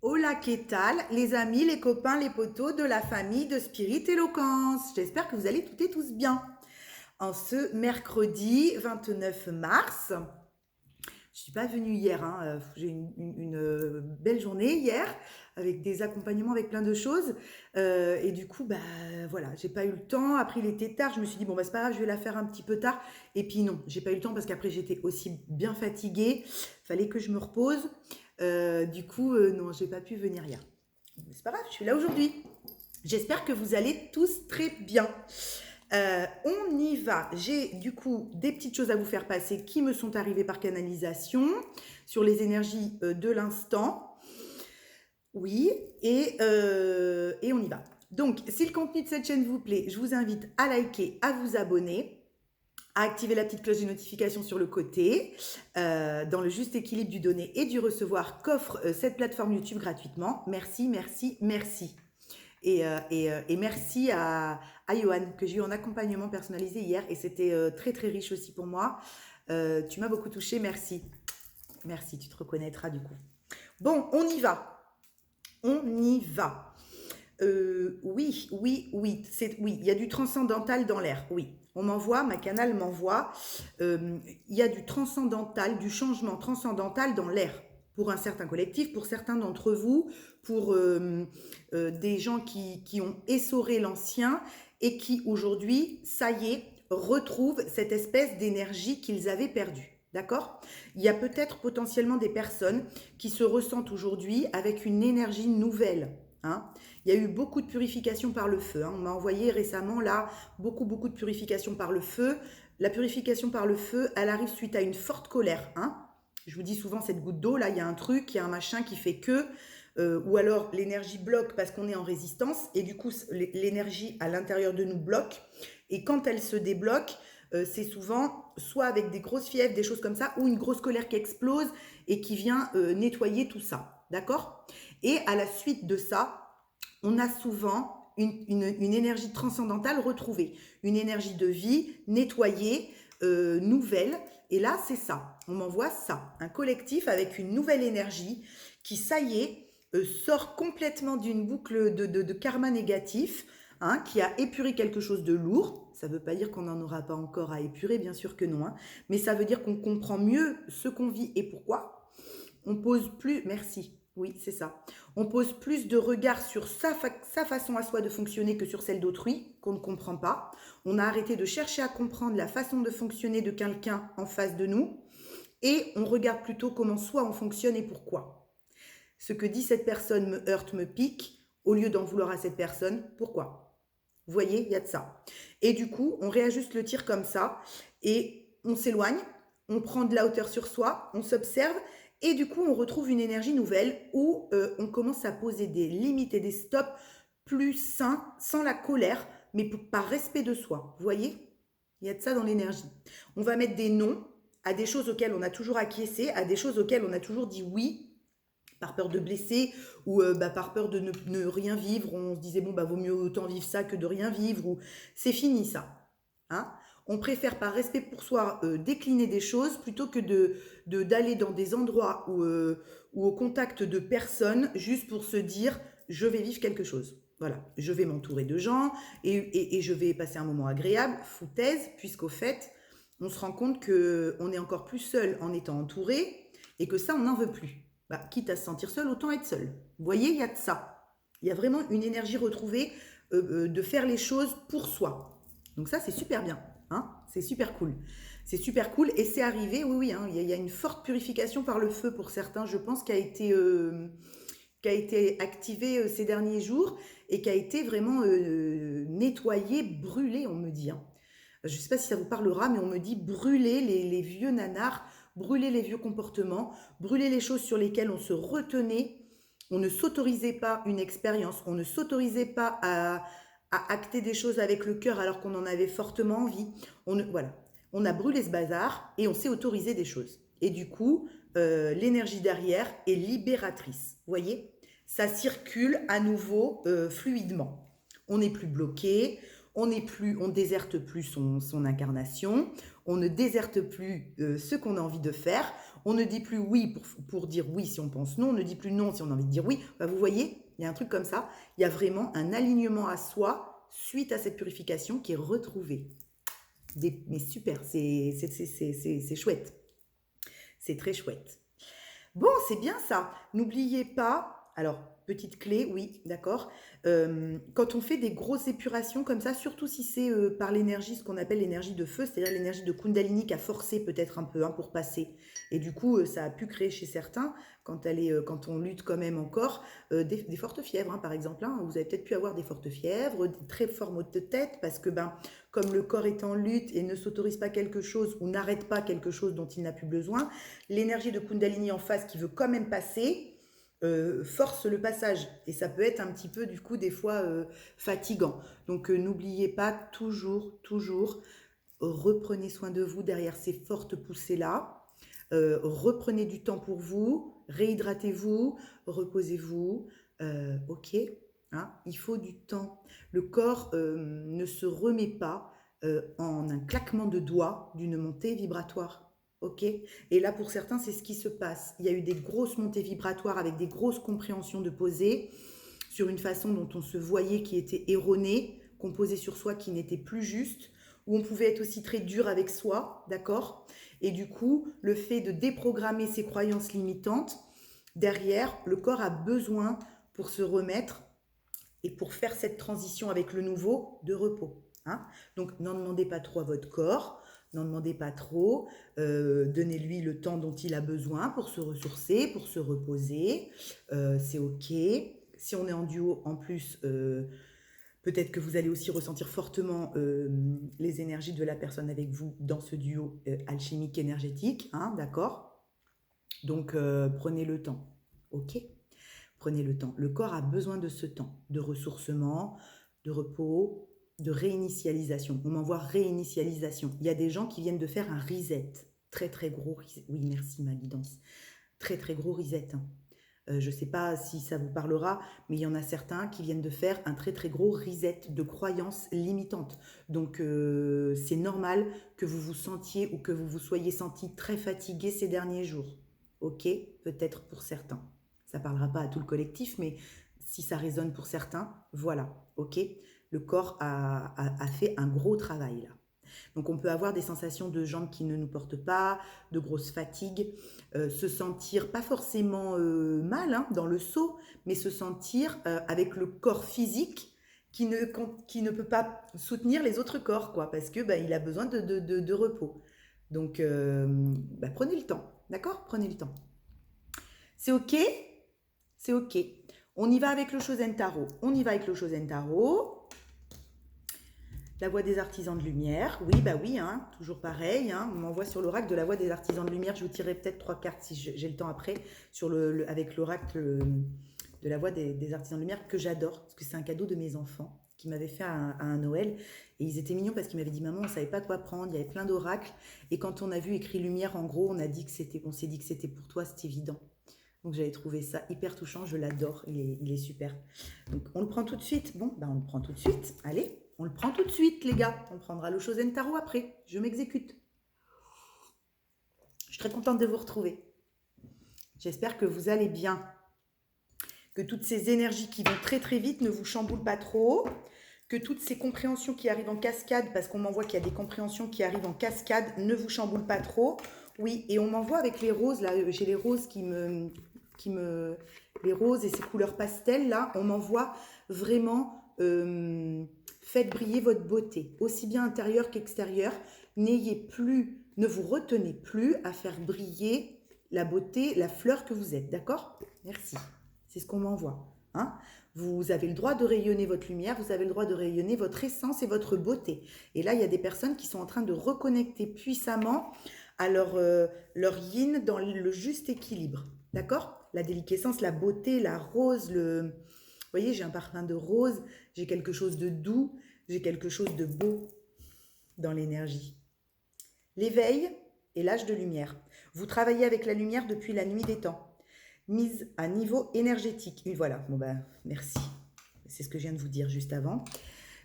Hola, ¿qué tal, les amis, les copains, les potos de la famille de Spirit Éloquence? J'espère que vous allez toutes et tous bien. En ce mercredi 29 mars, je suis pas venue hier, hein, j'ai eu une belle journée hier avec des accompagnements avec plein de choses. Et du coup, bah voilà, j'ai pas eu le temps. Après, il était tard. Je me suis dit, bon, bah c'est pas grave, je vais la faire un petit peu tard. Et puis non, j'ai pas eu le temps parce qu'après, j'étais aussi bien fatiguée. Fallait que je me repose. Du coup, non, j'ai pas pu venir hier. Mais c'est pas grave, je suis là aujourd'hui. J'espère que vous allez tous très bien. On y va. J'ai du coup des petites choses à vous faire passer qui me sont arrivées par canalisation sur les énergies de l'instant. Oui, et on y va. Donc, si le contenu de cette chaîne vous plaît, je vous invite à liker, à vous abonner, à activer la petite cloche de notification sur le côté, dans le juste équilibre du donner et du recevoir qu'offre cette plateforme YouTube gratuitement. Merci, merci, merci. Et merci à Johan, que j'ai eu en accompagnement personnalisé hier, et c'était très très riche aussi pour moi. Tu m'as beaucoup touché, merci. Merci, tu te reconnaîtras du coup. Bon, on y va. On y va. Oui, il y a du transcendantal dans l'air, oui. On m'envoie, ma canal m'envoie, il y a du transcendantal, du changement transcendantal dans l'air pour un certain collectif, pour certains d'entre vous, pour des gens qui ont essoré l'ancien et qui aujourd'hui, ça y est, retrouvent cette espèce d'énergie qu'ils avaient perdue. D'accord? Il y a peut-être potentiellement des personnes qui se ressentent aujourd'hui avec une énergie nouvelle. Hein. Il y a eu beaucoup de purification par le feu. Hein. On m'a envoyé récemment là beaucoup de purification par le feu. La purification par le feu, elle arrive suite à une forte colère. Hein. Je vous dis souvent cette goutte d'eau, là, il y a un truc, il y a un machin qui fait que, ou alors l'énergie bloque parce qu'on est en résistance, et du coup l'énergie à l'intérieur de nous bloque. Et quand elle se débloque, c'est souvent soit avec des grosses fièvres, des choses comme ça, ou une grosse colère qui explose et qui vient nettoyer tout ça. D'accord? Et à la suite de ça, on a souvent une énergie transcendantale retrouvée, une énergie de vie nettoyée, nouvelle. Et là, c'est ça. On m'envoie ça. Un collectif avec une nouvelle énergie qui, ça y est, sort complètement d'une boucle de karma négatif, hein, qui a épuré quelque chose de lourd. Ça ne veut pas dire qu'on n'en aura pas encore à épurer, bien sûr que non. Hein, mais ça veut dire qu'on comprend mieux ce qu'on vit et pourquoi. On pose plus... Merci. Oui, c'est ça. On pose plus de regard sur sa façon à soi de fonctionner que sur celle d'autrui, qu'on ne comprend pas. On a arrêté de chercher à comprendre la façon de fonctionner de quelqu'un en face de nous. Et on regarde plutôt comment soi on fonctionne et pourquoi. Ce que dit cette personne me heurte, me pique. Au lieu d'en vouloir à cette personne, pourquoi? Vous voyez, il y a de ça. Et du coup, on réajuste le tir comme ça et on s'éloigne, on prend de la hauteur sur soi, on s'observe et du coup, on retrouve une énergie nouvelle où on commence à poser des limites et des stops plus sains, sans la colère, mais par respect de soi. Vous voyez? Il y a de ça dans l'énergie. On va mettre des noms à des choses auxquelles on a toujours acquiescé, à des choses auxquelles on a toujours dit oui, par peur de blesser ou par peur de ne rien vivre. On se disait, bon, bah, vaut mieux autant vivre ça que de rien vivre. Ou c'est fini ça. Hein. On préfère par respect pour soi décliner des choses plutôt que d'aller dans des endroits ou au contact de personnes juste pour se dire, je vais vivre quelque chose. Voilà, je vais m'entourer de gens et je vais passer un moment agréable, foutaise, puisqu'au fait, on se rend compte qu'on est encore plus seul en étant entouré et que ça, on n'en veut plus. Bah, quitte à se sentir seul, autant être seul. Vous voyez, il y a de ça. Il y a vraiment une énergie retrouvée de faire les choses pour soi. Donc ça, c'est super bien. Hein, c'est super cool. C'est super cool. Et c'est arrivé, oui, hein, il y a une forte purification par le feu pour certains, je pense, qui a été activée ces derniers jours et qui a été vraiment nettoyée, brûlée, on me dit. Hein. Je ne sais pas si ça vous parlera, mais on me dit brûler les vieux nanars, brûler les vieux comportements, brûler les choses sur lesquelles on se retenait, on ne s'autorisait pas une expérience, on ne s'autorisait pas à acter des choses avec le cœur alors qu'on en avait fortement envie. Voilà, on a brûlé ce bazar et on s'est autorisé des choses. Et du coup, l'énergie derrière est libératrice. Vous voyez, ça circule à nouveau fluidement. On n'est plus bloqué, on ne déserte plus son incarnation, on ne déserte plus ce qu'on a envie de faire, On ne dit plus oui pour dire oui si on pense non, on ne dit plus non si on a envie de dire oui. Bah, vous voyez, il y a un truc comme ça. Il y a vraiment un alignement à soi suite à cette purification qui est retrouvée. Mais super, c'est chouette. C'est très chouette. Bon, c'est bien ça. N'oubliez pas, alors, petite clé, oui, d'accord. Quand on fait des grosses épurations comme ça, surtout si c'est par l'énergie, ce qu'on appelle l'énergie de feu, c'est-à-dire l'énergie de Kundalini qui a forcé peut-être un peu pour passer. Et du coup, ça a pu créer chez certains, quand on lutte quand même encore, des fortes fièvres, hein, par exemple. Hein. Vous avez peut-être pu avoir des fortes fièvres, des très forts maux de tête, parce que comme le corps est en lutte et ne s'autorise pas quelque chose ou n'arrête pas quelque chose dont il n'a plus besoin, l'énergie de Kundalini en face qui veut quand même passer, force le passage. Et ça peut être un petit peu, du coup, des fois fatigant. Donc, n'oubliez pas, toujours, reprenez soin de vous derrière ces fortes poussées-là. Reprenez du temps pour vous, réhydratez-vous, reposez-vous. Ok, hein, il faut du temps. Le corps ne se remet pas en un claquement de doigts d'une montée vibratoire. Ok. Et là, pour certains, c'est ce qui se passe. Il y a eu des grosses montées vibratoires avec des grosses compréhensions de poser sur une façon dont on se voyait qui était erronée, qu'on posait sur soi qui n'était plus juste, où on pouvait être aussi très dur avec soi, d'accord? Et du coup, le fait de déprogrammer ces croyances limitantes, derrière, le corps a besoin pour se remettre et pour faire cette transition avec le nouveau de repos. Hein. Donc, n'en demandez pas trop à votre corps, n'en demandez pas trop, donnez-lui le temps dont il a besoin pour se ressourcer, pour se reposer, c'est ok. Si on est en duo, en plus, peut-être que vous allez aussi ressentir fortement les énergies de la personne avec vous dans ce duo alchimique énergétique, hein, d'accord? Donc, prenez le temps, ok? Prenez le temps. Le corps a besoin de ce temps, de ressourcement, de repos, de réinitialisation. On m'envoie réinitialisation. Il y a des gens qui viennent de faire un reset. Très, très gros reset. Oui, merci ma guidance. Très, très gros reset. Hein. Je ne sais pas si ça vous parlera, mais il y en a certains qui viennent de faire un très, très gros reset de croyances limitantes. Donc, c'est normal que vous vous sentiez ou que vous vous soyez senti très fatigué ces derniers jours. Ok, peut-être pour certains. Ça ne parlera pas à tout le collectif, mais si ça résonne pour certains, voilà, ok. Le corps a fait un gros travail là. Donc on peut avoir des sensations de jambes qui ne nous portent pas, de grosses fatigues, se sentir pas forcément mal hein, dans le saut, mais se sentir avec le corps physique qui ne peut pas soutenir les autres corps, quoi, parce que il a besoin de repos. Donc prenez le temps, d'accord? Prenez le temps. C'est ok? C'est ok. On y va avec le Shosen Tarot. On y va avec le Shosen Tarot. La voix des artisans de lumière. Oui, oui, hein, toujours pareil. Hein, on m'envoie sur l'oracle de la voix des artisans de lumière. Je vous tirerai peut-être 3 cartes si j'ai le temps après sur avec l'oracle de la voix des artisans de lumière que j'adore parce que c'est un cadeau de mes enfants qui m'avaient fait à un Noël. Et ils étaient mignons parce qu'ils m'avaient dit « Maman, on ne savait pas quoi prendre. Il y avait plein d'oracles. Et quand on a vu écrit lumière, en gros, on s'est dit que c'était pour toi, c'est évident. » Donc j'avais trouvé ça hyper touchant, je l'adore, il est super. Donc on le prend tout de suite. Bon, on le prend tout de suite. Allez, on le prend tout de suite, les gars. On prendra le Shosen Tarot après. Je m'exécute. Je suis très contente de vous retrouver. J'espère que vous allez bien. Que toutes ces énergies qui vont très très vite ne vous chamboulent pas trop. Que toutes ces compréhensions qui arrivent en cascade, parce qu'on m'envoie qu'il y a des compréhensions qui arrivent en cascade, ne vous chamboulent pas trop. Oui, et on m'envoie avec les roses, là, j'ai les roses les roses et ces couleurs pastel, là, on m'envoie vraiment, faites briller votre beauté, aussi bien intérieure qu'extérieure. Ne vous retenez plus à faire briller la beauté, la fleur que vous êtes, d'accord? Merci, c'est ce qu'on m'envoie, hein? Vous avez le droit de rayonner votre lumière, vous avez le droit de rayonner votre essence et votre beauté. Et là, il y a des personnes qui sont en train de reconnecter puissamment à leur yin dans le juste équilibre. D'accord? La déliquescence, la beauté, la rose, vous voyez, j'ai un parfum de rose, j'ai quelque chose de doux, j'ai quelque chose de beau dans l'énergie. L'éveil et l'âge de lumière. Vous travaillez avec la lumière depuis la nuit des temps. Mise à niveau énergétique. Et voilà, merci. C'est ce que je viens de vous dire juste avant.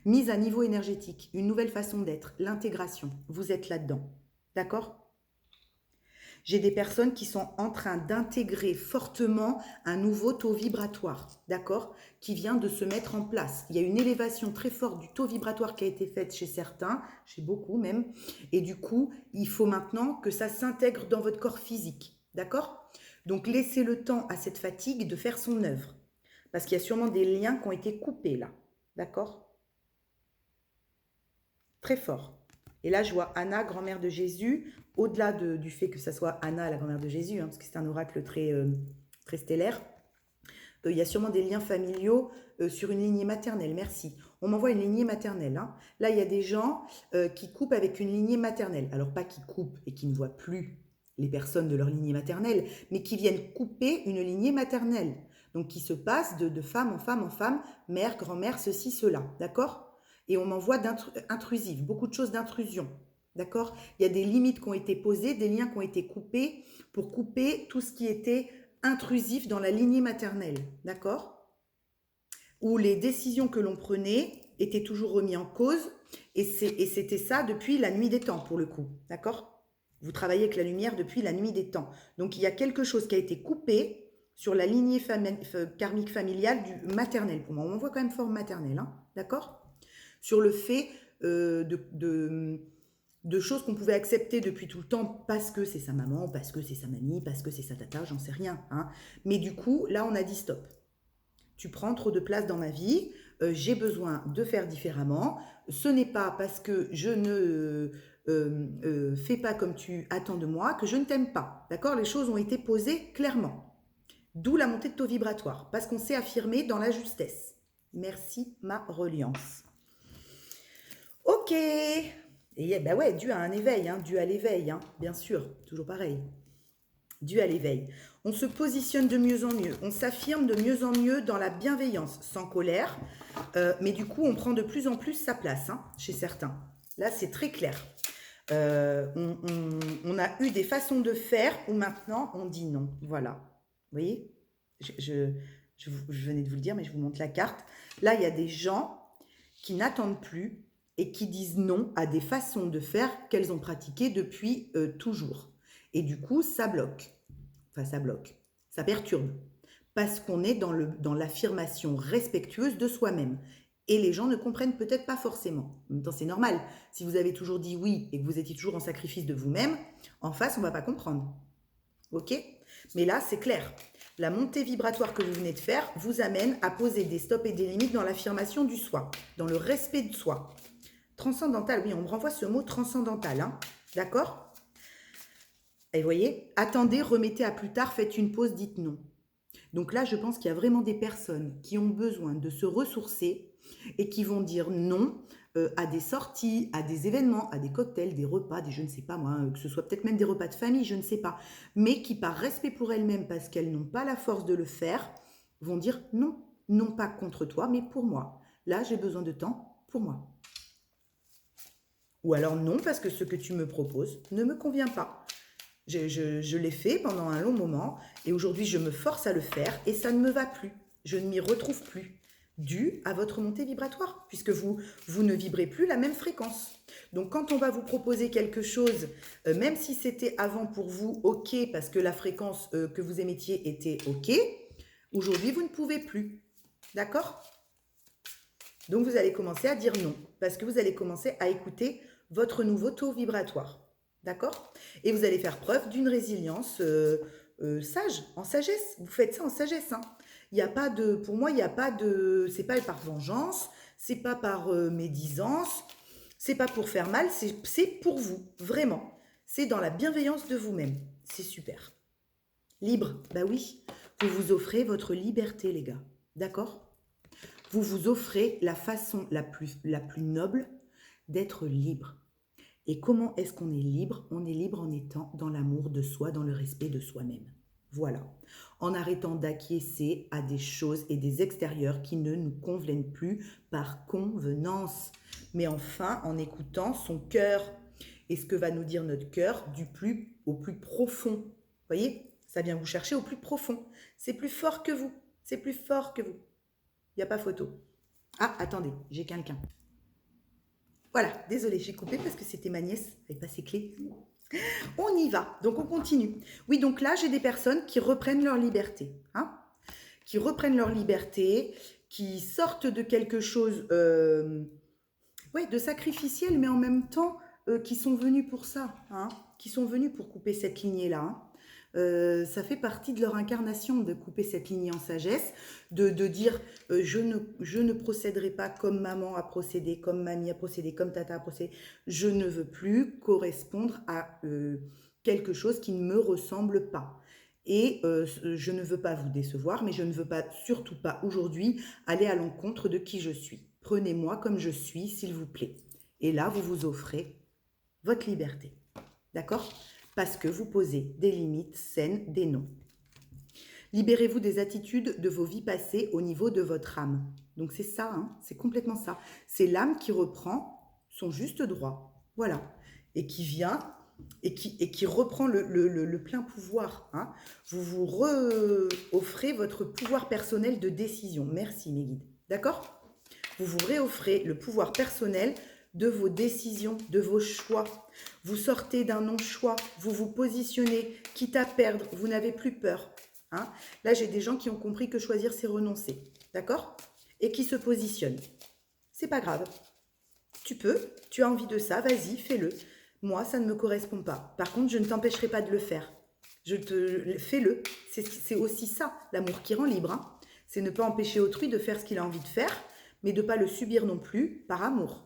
Mise à niveau énergétique, une nouvelle façon d'être, l'intégration. Vous êtes là-dedans. D'accord? J'ai des personnes qui sont en train d'intégrer fortement un nouveau taux vibratoire, d'accord, qui vient de se mettre en place. Il y a une élévation très forte du taux vibratoire qui a été faite chez certains, chez beaucoup même, et du coup, il faut maintenant que ça s'intègre dans votre corps physique, d'accord? Donc, laissez le temps à cette fatigue de faire son œuvre, parce qu'il y a sûrement des liens qui ont été coupés là, d'accord? Très fort. Et là, je vois Anna, grand-mère de Jésus, au-delà du fait que ça soit Anna, la grand-mère de Jésus, parce que c'est un oracle très stellaire. Il y a sûrement des liens familiaux sur une lignée maternelle. Merci. On m'envoie une lignée maternelle. Hein. Là, il y a des gens qui coupent avec une lignée maternelle. Alors, pas qui coupent et qui ne voient plus les personnes de leur lignée maternelle, mais qui viennent couper une lignée maternelle. Donc, qui se passe de femme en femme en femme, mère, grand-mère, ceci, cela. D'accord? Et on m'envoie d'intrusif, beaucoup de choses d'intrusion. D'accord? Il y a des limites qui ont été posées, des liens qui ont été coupés pour couper tout ce qui était intrusif dans la lignée maternelle, d'accord? Où les décisions que l'on prenait étaient toujours remises en cause, et c'était ça depuis la nuit des temps, pour le coup, d'accord? Vous travaillez avec la lumière depuis la nuit des temps. Donc, il y a quelque chose qui a été coupé sur la lignée karmique familiale du maternel. Pour moi, on voit quand même forme maternelle, hein, d'accord? Sur le fait de choses qu'on pouvait accepter depuis tout le temps parce que c'est sa maman, parce que c'est sa mamie, parce que c'est sa tata, j'en sais rien. Hein. Mais du coup, là, on a dit stop. Tu prends trop de place dans ma vie, j'ai besoin de faire différemment. Ce n'est pas parce que je ne fais pas comme tu attends de moi que je ne t'aime pas. D'accord? Les choses ont été posées clairement. D'où la montée de taux vibratoire, parce qu'on s'est affirmé dans la justesse. Merci, ma reliance. Ok. Et ben ouais, dû à un éveil, hein, dû à l'éveil, hein, bien sûr, toujours pareil. Dû à l'éveil. On se positionne de mieux en mieux, on s'affirme de mieux en mieux dans la bienveillance, sans colère, mais du coup, on prend de plus en plus sa place, hein, chez certains. Là, c'est très clair. On a eu des façons de faire où maintenant, on dit non. Voilà. Vous voyez, je venais de vous le dire, mais je vous montre la carte. Là, il y a des gens qui n'attendent plus et qui disent non à des façons de faire qu'elles ont pratiquées depuis toujours. Et du coup, ça bloque. Enfin, ça bloque. Ça perturbe. Parce qu'on est dans l'affirmation respectueuse de soi-même. Et les gens ne comprennent peut-être pas forcément. En même temps, c'est normal. Si vous avez toujours dit oui et que vous étiez toujours en sacrifice de vous-même, en face, on ne va pas comprendre. Ok? Mais là, c'est clair. La montée vibratoire que vous venez de faire vous amène à poser des stops et des limites dans l'affirmation du soi, dans le respect de soi. Transcendantal, oui, on me renvoie ce mot transcendantal, hein, d'accord? Et vous voyez, attendez, remettez à plus tard, faites une pause, dites non. Donc là, je pense qu'il y a vraiment des personnes qui ont besoin de se ressourcer et qui vont dire non à des sorties, à des événements, à des cocktails, des repas, des je ne sais pas moi, que ce soit peut-être même des repas de famille, je ne sais pas, mais qui par respect pour elles-mêmes, parce qu'elles n'ont pas la force de le faire, vont dire non, non pas contre toi, mais pour moi. Là, j'ai besoin de temps pour moi. Ou alors non, parce que ce que tu me proposes ne me convient pas. Je l'ai fait pendant un long moment et aujourd'hui je me force à le faire et ça ne me va plus. Je ne m'y retrouve plus, dû à votre montée vibratoire, puisque vous ne vibrez plus la même fréquence. Donc quand on va vous proposer quelque chose, même si c'était avant pour vous ok, parce que la fréquence que vous émettiez était ok, aujourd'hui vous ne pouvez plus. D'accord? Donc vous allez commencer à dire non, parce que vous allez commencer à écouter votre nouveau taux vibratoire. D'accord? Et vous allez faire preuve d'une résilience sage, en sagesse. Vous faites ça en sagesse. Hein. Il y a pas de, pour moi, il n'y a pas de, c'est pas par vengeance, c'est pas par médisance, c'est pas pour faire mal, c'est pour vous, vraiment. C'est dans la bienveillance de vous-même. C'est super. Libre, bah oui, vous vous offrez votre liberté, les gars. D'accord? Vous vous offrez la façon la plus noble d'être libre. Et comment est-ce qu'on est libre? On est libre en étant dans l'amour de soi, dans le respect de soi-même. Voilà. En arrêtant d'acquiescer à des choses et des extérieurs qui ne nous conviennent plus par convenance. Mais enfin, en écoutant son cœur. Et ce que va nous dire notre cœur au plus profond. Vous voyez? Ça vient vous chercher au plus profond. C'est plus fort que vous. C'est plus fort que vous. Il n'y a pas photo. Ah, attendez, j'ai quelqu'un. Voilà, désolée, j'ai coupé parce que c'était ma nièce, elle n'avait pas ses clés. On y va, donc on continue. Oui, donc là, j'ai des personnes qui reprennent leur liberté, hein, qui reprennent leur liberté, qui sortent de quelque chose ouais, de sacrificiel, mais en même temps, qui sont venus pour ça, hein, qui sont venus pour couper cette lignée-là, hein. Ça fait partie de leur incarnation de couper cette lignée en sagesse, de dire je ne procéderai pas comme maman a procédé, comme mamie a procédé, comme tata a procédé. Je ne veux plus correspondre à quelque chose qui ne me ressemble pas. Et je ne veux pas vous décevoir, mais je ne veux pas, surtout pas aujourd'hui, aller à l'encontre de qui je suis. Prenez-moi comme je suis, s'il vous plaît. Et là, vous vous offrez votre liberté. D'accord? Parce que vous posez des limites saines, des non. Libérez-vous des attitudes de vos vies passées au niveau de votre âme. Donc c'est ça, hein, c'est complètement ça. C'est l'âme qui reprend son juste droit. Voilà. Et qui vient et qui reprend le plein pouvoir, hein. Vous vous offrez votre pouvoir personnel de décision. Merci mes guides. D'accord? Vous vous réoffrez le pouvoir personnel de vos décisions, de vos choix. Vous sortez d'un non-choix, vous vous positionnez, quitte à perdre, vous n'avez plus peur, hein. Là, j'ai des gens qui ont compris que choisir, c'est renoncer, d'accord? Et qui se positionnent. C'est pas grave. Tu peux, tu as envie de ça, vas-y, fais-le. Moi, ça ne me correspond pas. Par contre, je ne t'empêcherai pas de le faire. Fais-le. C'est aussi ça, l'amour qui rend libre, hein. C'est ne pas empêcher autrui de faire ce qu'il a envie de faire, mais de ne pas le subir non plus par amour.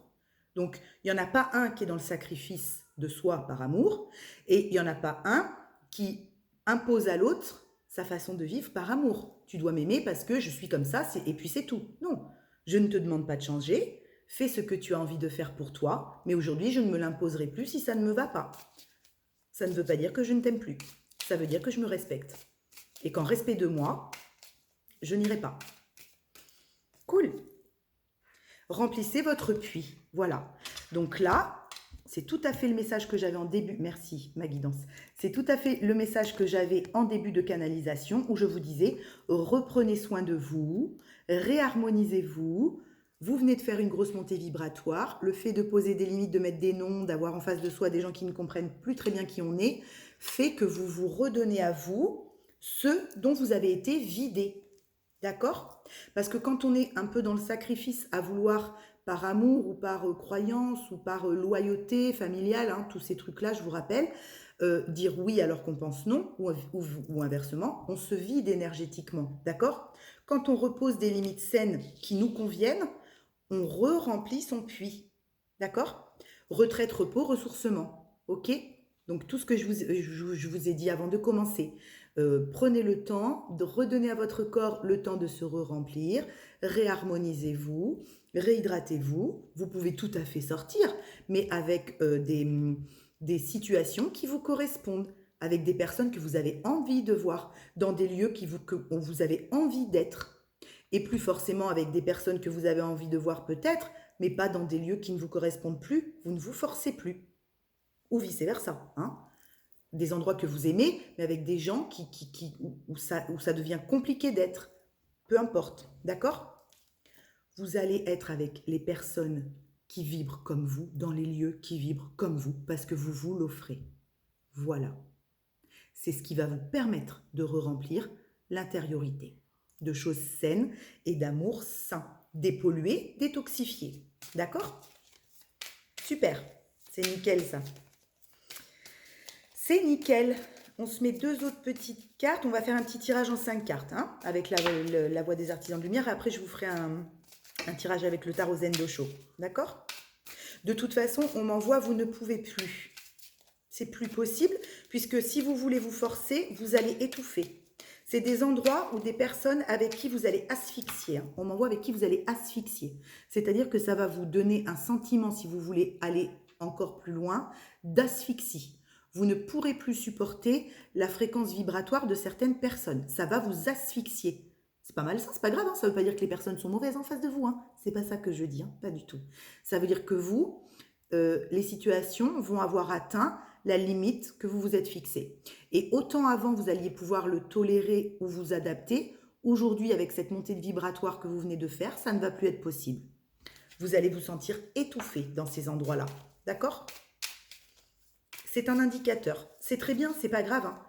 Donc, il n'y en a pas un qui est dans le sacrifice de soi par amour, et il n'y en a pas un qui impose à l'autre sa façon de vivre par amour. Tu dois m'aimer parce que je suis comme ça, et puis c'est tout. Non, je ne te demande pas de changer, fais ce que tu as envie de faire pour toi, mais aujourd'hui, je ne me l'imposerai plus si ça ne me va pas. Ça ne veut pas dire que je ne t'aime plus. Ça veut dire que je me respecte. Et qu'en respect de moi, je n'irai pas. Cool. Remplissez votre puits. Voilà. Donc là, c'est tout à fait le message que j'avais en début. Merci, ma guidance. C'est tout à fait le message que j'avais en début de canalisation où je vous disais, reprenez soin de vous, réharmonisez-vous. Vous venez de faire une grosse montée vibratoire. Le fait de poser des limites, de mettre des noms, d'avoir en face de soi des gens qui ne comprennent plus très bien qui on est, fait que vous vous redonnez à vous ce dont vous avez été vidé. D'accord? Parce que quand on est un peu dans le sacrifice à vouloir par amour ou par croyance ou par loyauté familiale, hein, tous ces trucs-là, je vous rappelle, dire oui alors qu'on pense non, ou inversement, on se vide énergétiquement, d'accord? Quand on repose des limites saines qui nous conviennent, on re-remplit son puits, d'accord? Retraite, repos, ressourcement, ok? Donc tout ce que je vous ai dit avant de commencer, prenez le temps de redonner à votre corps le temps de se re-remplir, réharmonisez-vous, réhydratez-vous. Vous pouvez tout à fait sortir, mais avec des situations qui vous correspondent, avec des personnes que vous avez envie de voir, dans des lieux que vous avez envie d'être. Et plus forcément avec des personnes que vous avez envie de voir peut-être, mais pas dans des lieux qui ne vous correspondent plus, vous ne vous forcez plus. Ou vice-versa, hein. Des endroits que vous aimez, mais avec des gens où ça devient compliqué d'être. Peu importe, d'accord? Vous allez être avec les personnes qui vibrent comme vous, dans les lieux qui vibrent comme vous, parce que vous vous l'offrez. Voilà. C'est ce qui va vous permettre de re-remplir l'intériorité, de choses saines et d'amour sain, dépollué, détoxifié. D'accord? Super, c'est nickel ça. C'est nickel. On se met deux autres petites cartes. On va faire un petit tirage en 5 cartes, hein, avec la voix des artisans de lumière. Et après, je vous ferai un tirage avec le tarot Zen d'Osho. D'accord? De toute façon, on m'envoie, vous ne pouvez plus. C'est plus possible, puisque si vous voulez vous forcer, vous allez étouffer. C'est des endroits ou des personnes avec qui vous allez asphyxier, hein. On m'envoie avec qui vous allez asphyxier. C'est-à-dire que ça va vous donner un sentiment, si vous voulez aller encore plus loin, d'asphyxie. Vous ne pourrez plus supporter la fréquence vibratoire de certaines personnes. Ça va vous asphyxier. C'est pas mal ça, c'est pas grave, hein. Ça ne veut pas dire que les personnes sont mauvaises en face de vous, hein. C'est pas ça que je dis, hein. Pas du tout. Ça veut dire que vous, les situations vont avoir atteint la limite que vous vous êtes fixée. Et autant avant vous alliez pouvoir le tolérer ou vous adapter, aujourd'hui avec cette montée de vibratoire que vous venez de faire, ça ne va plus être possible. Vous allez vous sentir étouffé dans ces endroits-là. D'accord ? C'est un indicateur. C'est très bien, c'est pas grave, hein.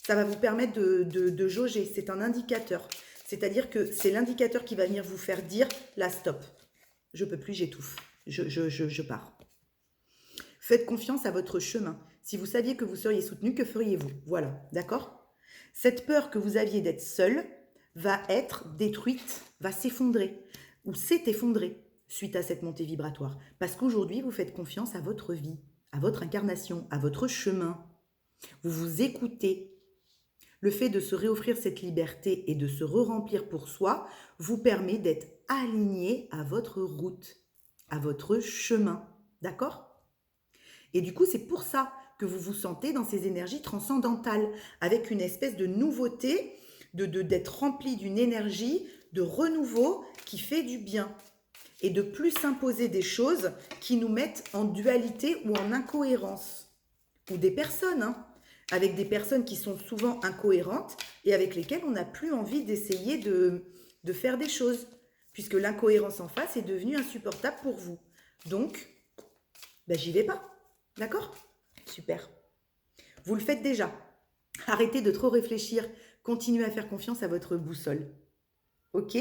Ça va vous permettre de jauger. C'est un indicateur. C'est-à-dire que c'est l'indicateur qui va venir vous faire dire, là, stop. Je peux plus, j'étouffe. Je pars. Faites confiance à votre chemin. Si vous saviez que vous seriez soutenu, que feriez-vous? Voilà, d'accord? Cette peur que vous aviez d'être seul va être détruite, va s'effondrer, ou s'est effondrée suite à cette montée vibratoire. Parce qu'aujourd'hui, vous faites confiance à votre vie, à votre incarnation, à votre chemin. Vous vous écoutez. Le fait de se réoffrir cette liberté et de se re-remplir pour soi vous permet d'être aligné à votre route, à votre chemin. D'accord? Et du coup, c'est pour ça que vous vous sentez dans ces énergies transcendantales, avec une espèce de nouveauté, d'être rempli d'une énergie de renouveau qui fait du bien. Et de plus s'imposer des choses qui nous mettent en dualité ou en incohérence. Ou des personnes, hein, avec des personnes qui sont souvent incohérentes et avec lesquelles on n'a plus envie d'essayer de faire des choses, puisque l'incohérence en face est devenue insupportable pour vous. Donc, ben, j'y vais pas. D'accord? Super. Vous le faites déjà. Arrêtez de trop réfléchir. Continuez à faire confiance à votre boussole. Ok?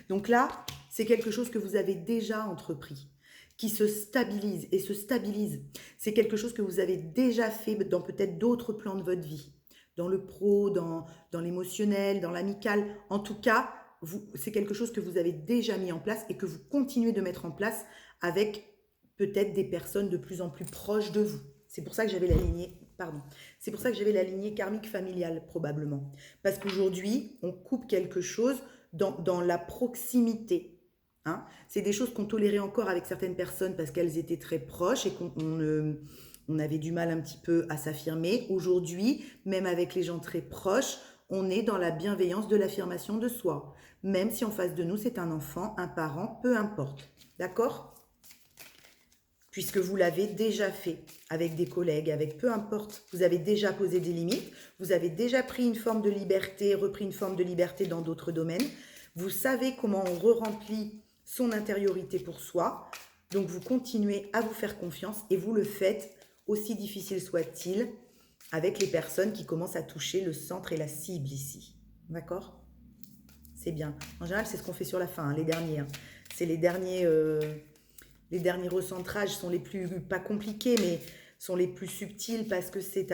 Donc là, c'est quelque chose que vous avez déjà entrepris, qui se stabilise et se stabilise. C'est quelque chose que vous avez déjà fait dans peut-être d'autres plans de votre vie, dans le pro, dans l'émotionnel, dans l'amical. En tout cas, c'est quelque chose que vous avez déjà mis en place et que vous continuez de mettre en place avec peut-être des personnes de plus en plus proches de vous. C'est pour ça que j'avais la lignée, c'est pour ça que j'avais la lignée karmique familiale probablement. Parce qu'aujourd'hui, on coupe quelque chose dans la proximité. Hein. C'est des choses qu'on tolérait encore avec certaines personnes parce qu'elles étaient très proches et on avait du mal un petit peu à s'affirmer. Aujourd'hui, même avec les gens très proches, on est dans la bienveillance de l'affirmation de soi. Même si en face de nous, c'est un enfant, un parent, peu importe. D'accord ? Puisque vous l'avez déjà fait avec des collègues, avec peu importe, vous avez déjà posé des limites, vous avez déjà pris une forme de liberté, repris une forme de liberté dans d'autres domaines, vous savez comment on re-remplit son intériorité pour soi, donc vous continuez à vous faire confiance et vous le faites, aussi difficile soit-il, avec les personnes qui commencent à toucher le centre et la cible ici. D'accord ? C'est bien. En général, c'est ce qu'on fait sur la fin, hein, les derniers. Hein. C'est les derniers... Les derniers recentrages sont les plus, pas compliqués, mais sont les plus subtils parce que c'est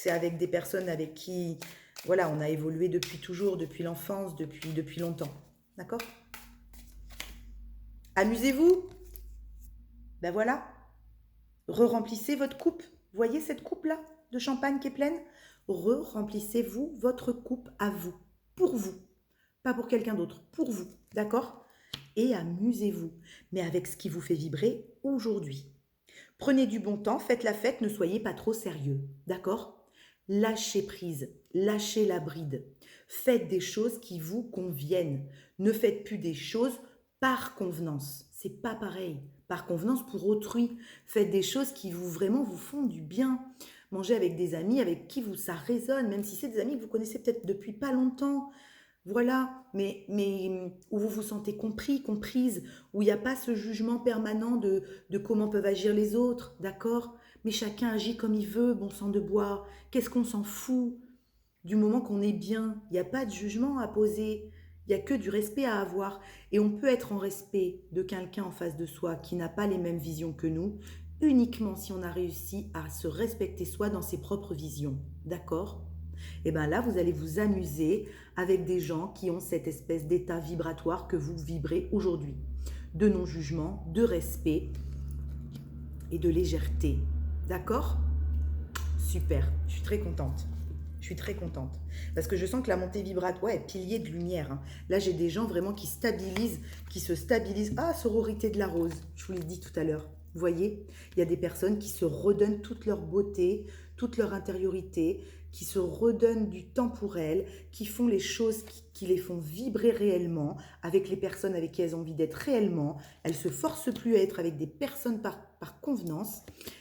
avec des personnes avec qui, voilà, on a évolué depuis toujours, depuis l'enfance, depuis longtemps. D'accord? Amusez-vous. Ben voilà. Re-remplissez votre coupe. Voyez cette coupe-là de champagne qui est pleine? Re-remplissez-vous votre coupe à vous. Pour vous. Pas pour quelqu'un d'autre. Pour vous. D'accord? Et amusez-vous, mais avec ce qui vous fait vibrer aujourd'hui. Prenez du bon temps, faites la fête, ne soyez pas trop sérieux, d'accord? Lâchez prise, lâchez la bride. Faites des choses qui vous conviennent. Ne faites plus des choses par convenance. C'est pas pareil. Par convenance pour autrui. Faites des choses qui vraiment vous font du bien. Mangez avec des amis avec qui ça résonne, même si c'est des amis que vous connaissez peut-être depuis pas longtemps. Voilà, mais où vous vous sentez compris, comprise, où il n'y a pas ce jugement permanent de comment peuvent agir les autres, d'accord? Mais chacun agit comme il veut, bon sang de bois. Qu'est-ce qu'on s'en fout? Du moment qu'on est bien, il n'y a pas de jugement à poser, il n'y a que du respect à avoir. Et on peut être en respect de quelqu'un en face de soi qui n'a pas les mêmes visions que nous, uniquement si on a réussi à se respecter soi dans ses propres visions, d'accord? Et bien là, vous allez vous amuser avec des gens qui ont cette espèce d'état vibratoire que vous vibrez aujourd'hui. De non-jugement, de respect et de légèreté. D'accord? Super, je suis très contente. Je suis très contente. Parce que je sens que la montée vibratoire, ouais, pilier de lumière. Hein. Là, j'ai des gens vraiment qui stabilisent, qui se stabilisent. Ah, sororité de la rose, je vous l'ai dit tout à l'heure. Vous voyez, il y a des personnes qui se redonnent toute leur beauté, toute leur intériorité, qui se redonnent du temps pour elles, qui font les choses qui les font vibrer réellement, avec les personnes avec qui elles ont envie d'être réellement. Elles ne se forcent plus à être avec des personnes par convenance.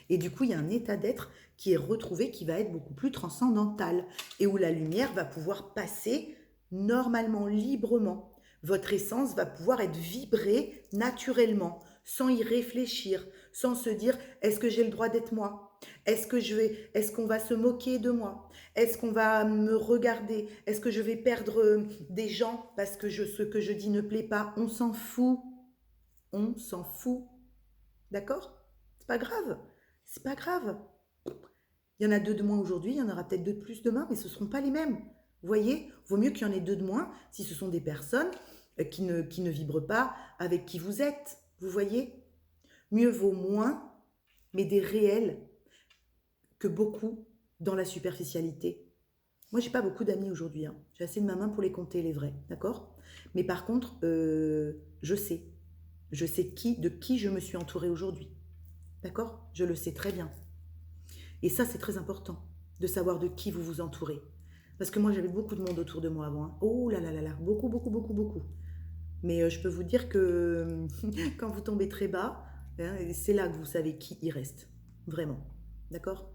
Et du coup, il y a un état d'être qui est retrouvé, qui va être beaucoup plus transcendantal et où la lumière va pouvoir passer normalement, librement. Votre essence va pouvoir être vibrée naturellement, sans y réfléchir, sans se dire « est-ce que j'ai le droit d'être moi ? Est-ce qu'on va se moquer de moi? Est-ce qu'on va me regarder? Est-ce que je vais perdre des gens parce que ce que je dis ne plaît pas? On s'en fout. On s'en fout. D'accord? C'est pas grave. C'est pas grave. Il y en a deux de moins aujourd'hui, il y en aura peut-être deux de plus demain, mais ce ne seront pas les mêmes. Vous voyez, vaut mieux qu'il y en ait deux de moins si ce sont des personnes qui ne vibrent pas avec qui vous êtes. Vous voyez? Mieux vaut moins, mais des réels, que beaucoup dans la superficialité. Moi, j'ai pas beaucoup d'amis aujourd'hui. Hein. J'ai assez de ma main pour les compter, les vrais. D'accord? Mais par contre, je sais. Je sais de qui je me suis entourée aujourd'hui. D'accord? Je le sais très bien. Et ça, c'est très important, de savoir de qui vous vous entourez. Parce que moi, j'avais beaucoup de monde autour de moi avant. Hein. Oh là là là là, beaucoup, beaucoup, beaucoup, beaucoup. Mais je peux vous dire que quand vous tombez très bas, hein, c'est là que vous savez qui y reste. Vraiment. D'accord?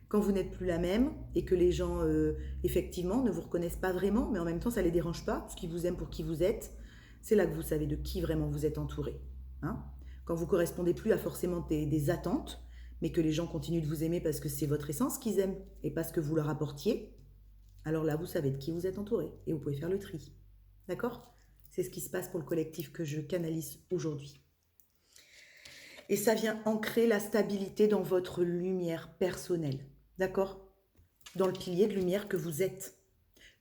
Quand vous n'êtes plus la même et que les gens, effectivement, ne vous reconnaissent pas vraiment, mais en même temps, ça ne les dérange pas, parce qu'ils vous aiment pour qui vous êtes, c'est là que vous savez de qui vraiment vous êtes entouré. Hein? Quand vous ne correspondez plus à forcément des attentes, mais que les gens continuent de vous aimer parce que c'est votre essence qu'ils aiment et parce que vous leur apportiez, alors là, vous savez de qui vous êtes entouré et vous pouvez faire le tri. D'accord? C'est ce qui se passe pour le collectif que je canalise aujourd'hui. Et ça vient ancrer la stabilité dans votre lumière personnelle. D'accord? Dans le pilier de lumière que vous êtes.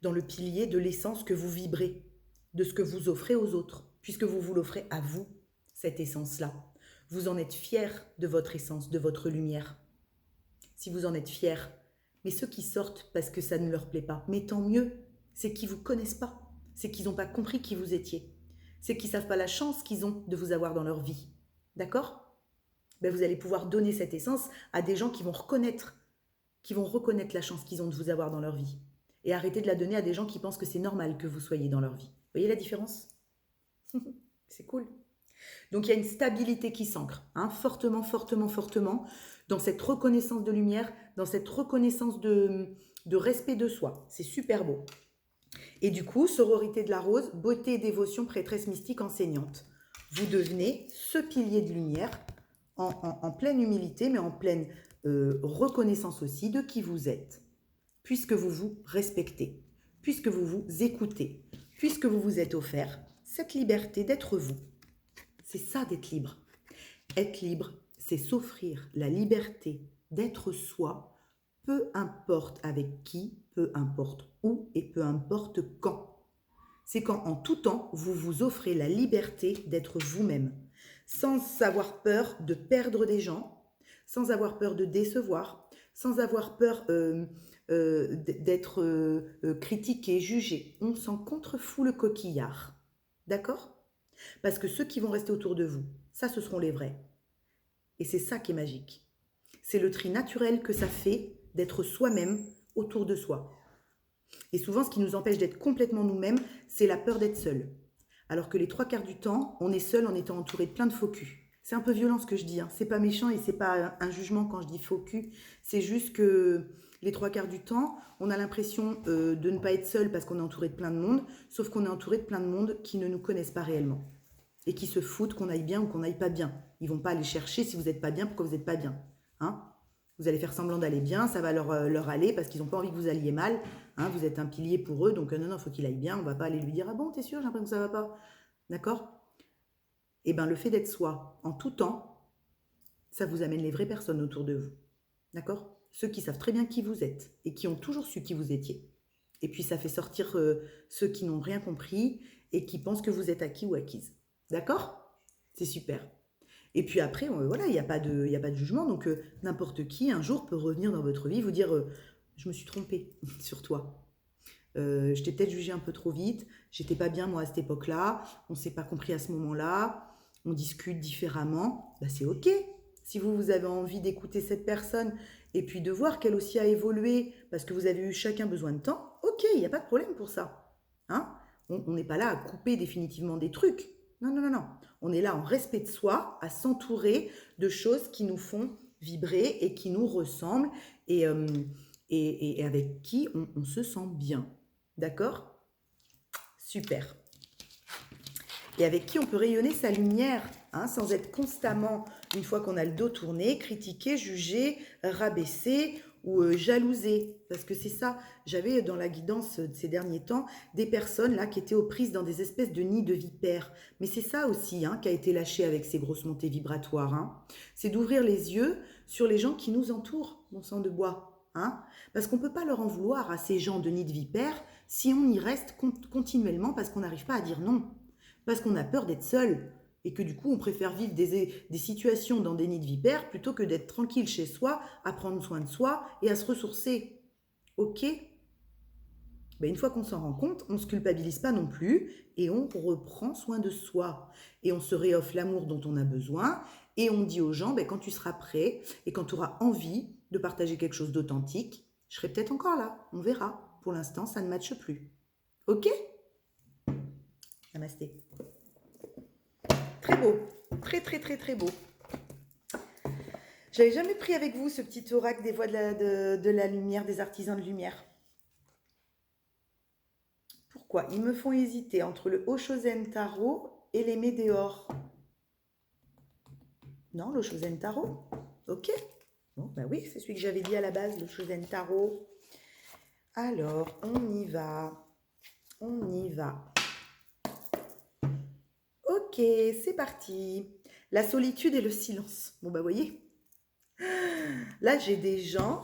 Dans le pilier de l'essence que vous vibrez. De ce que vous offrez aux autres. Puisque vous vous l'offrez à vous, cette essence-là. Vous en êtes fier de votre essence, de votre lumière. Si vous en êtes fier, mais ceux qui sortent parce que ça ne leur plaît pas, mais tant mieux, c'est qu'ils ne vous connaissent pas. C'est qu'ils n'ont pas compris qui vous étiez. C'est qu'ils ne savent pas la chance qu'ils ont de vous avoir dans leur vie. D'accord? Ben, vous allez pouvoir donner cette essence à des gens qui vont reconnaître la chance qu'ils ont de vous avoir dans leur vie. Et arrêter de la donner à des gens qui pensent que c'est normal que vous soyez dans leur vie. Vous voyez la différence? C'est cool. Donc il y a une stabilité qui s'ancre, hein, fortement, fortement, fortement, dans cette reconnaissance de lumière, dans cette reconnaissance de respect de soi. C'est super beau. Et du coup, sororité de la rose, beauté, dévotion, prêtresse mystique, enseignante. Vous devenez ce pilier de lumière en pleine humilité, mais en pleine reconnaissance aussi de qui vous êtes, puisque vous vous respectez, puisque vous vous écoutez, puisque vous vous êtes offert cette liberté d'être vous. C'est ça d'être libre. Être libre, c'est s'offrir la liberté d'être soi, peu importe avec qui, peu importe où et peu importe quand. C'est quand en tout temps, vous vous offrez la liberté d'être vous-même, sans avoir peur de perdre des gens, sans avoir peur de décevoir, sans avoir peur d'être critiqué, jugé. On s'en contrefout le coquillard. D'accord? Parce que ceux qui vont rester autour de vous, ça, ce seront les vrais. Et c'est ça qui est magique. C'est le tri naturel que ça fait d'être soi-même autour de soi. Et souvent, ce qui nous empêche d'être complètement nous-mêmes, c'est la peur d'être seul. Alors que les 3/4 du temps, on est seul en étant entouré de plein de faux culs. C'est un peu violent ce que je dis, hein. C'est pas méchant et c'est pas un jugement quand je dis faux cul. C'est juste que les 3/4 du temps, on a l'impression de ne pas être seul parce qu'on est entouré de plein de monde, sauf qu'on est entouré de plein de monde qui ne nous connaissent pas réellement et qui se foutent qu'on aille bien ou qu'on n'aille pas bien. Ils vont pas aller chercher si vous n'êtes pas bien, pourquoi vous n'êtes pas bien. Hein? Vous allez faire semblant d'aller bien, ça va leur aller parce qu'ils n'ont pas envie que vous alliez mal. Hein? Vous êtes un pilier pour eux, donc non, il faut qu'il aille bien. On ne va pas aller lui dire « Ah bon, t'es sûr, j'ai l'impression que ça ne va pas ?» D'accord? Eh bien, le fait d'être soi en tout temps, ça vous amène les vraies personnes autour de vous. D'accord? Ceux qui savent très bien qui vous êtes et qui ont toujours su qui vous étiez. Et puis, ça fait sortir ceux qui n'ont rien compris et qui pensent que vous êtes acquis ou acquise. D'accord? C'est super. Et puis après, voilà, il n'y a pas de jugement. Donc, n'importe qui, un jour, peut revenir dans votre vie, vous dire je me suis trompée sur toi. Je t'ai peut-être jugé un peu trop vite. J'étais pas bien, moi, à cette époque-là. On ne s'est pas compris à ce moment-là. On discute différemment. Bah, c'est OK. Si vous avez envie d'écouter cette personne et puis de voir qu'elle aussi a évolué parce que vous avez eu chacun besoin de temps, OK, il n'y a pas de problème pour ça. Hein? On n'est pas là à couper définitivement des trucs. Non, non, non, non. On est là en respect de soi, à s'entourer de choses qui nous font vibrer et qui nous ressemblent et avec qui on se sent bien. D'accord? Super. Et avec qui on peut rayonner sa lumière, hein, sans être constamment une fois qu'on a le dos tourné, critiquer, juger, rabaisser ou jalouser. Parce que c'est ça, j'avais dans la guidance de ces derniers temps des personnes là qui étaient aux prises dans des espèces de nids de vipères. Mais c'est ça aussi qui a été lâché avec ces grosses montées vibratoires. C'est d'ouvrir les yeux sur les gens qui nous entourent, mon sang de bois. Parce qu'on ne peut pas leur en vouloir à ces gens de nids de vipères si on y reste continuellement parce qu'on n'arrive pas à dire non. Parce qu'on a peur d'être seul. Et que du coup, on préfère vivre des situations dans des nids de vipères plutôt que d'être tranquille chez soi, à prendre soin de soi et à se ressourcer. Ok? Une fois qu'on s'en rend compte, on ne se culpabilise pas non plus et on reprend soin de soi. Et on se réoffre l'amour dont on a besoin et on dit aux gens, quand tu seras prêt et quand tu auras envie de partager quelque chose d'authentique, je serai peut-être encore là, on verra. Pour l'instant, ça ne matche plus. Ok? Namasté. Très beau, très très très très beau. J'avais jamais pris avec vous ce petit oracle des voix de la lumière, des artisans de lumière. Pourquoi? Ils me font hésiter entre le Oshozen Tarot et les Médéors. Non, le Oshozen Tarot? Ok. Bon, oui, c'est celui que j'avais dit à la base, le Oshozen Tarot. Alors, on y va. On y va. Ok, c'est parti. La solitude et le silence. Bon, voyez. Là, j'ai des gens...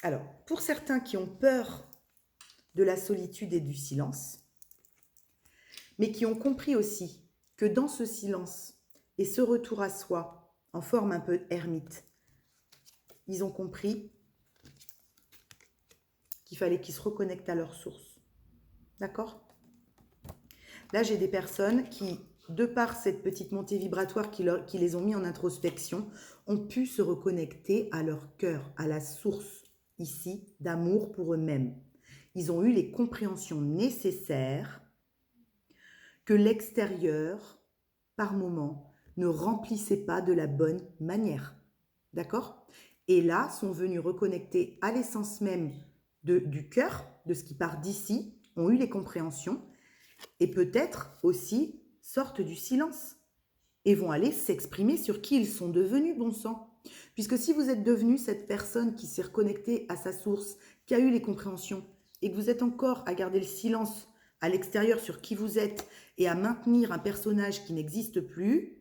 Alors, pour certains qui ont peur de la solitude et du silence, mais qui ont compris aussi que dans ce silence et ce retour à soi, en forme un peu ermite, ils ont compris qu'il fallait qu'ils se reconnectent à leur source. D'accord? Là, j'ai des personnes qui, de par cette petite montée vibratoire qui les ont mis en introspection, ont pu se reconnecter à leur cœur, à la source, ici, d'amour pour eux-mêmes. Ils ont eu les compréhensions nécessaires que l'extérieur, par moment, ne remplissait pas de la bonne manière. D'accord? Et là, sont venus reconnecter à l'essence même du cœur, de ce qui part d'ici, ont eu les compréhensions, et peut-être aussi sortent du silence, et vont aller s'exprimer sur qui ils sont devenus, bon sang. Puisque si vous êtes devenu cette personne qui s'est reconnectée à sa source, qui a eu les compréhensions, et que vous êtes encore à garder le silence à l'extérieur sur qui vous êtes, et à maintenir un personnage qui n'existe plus,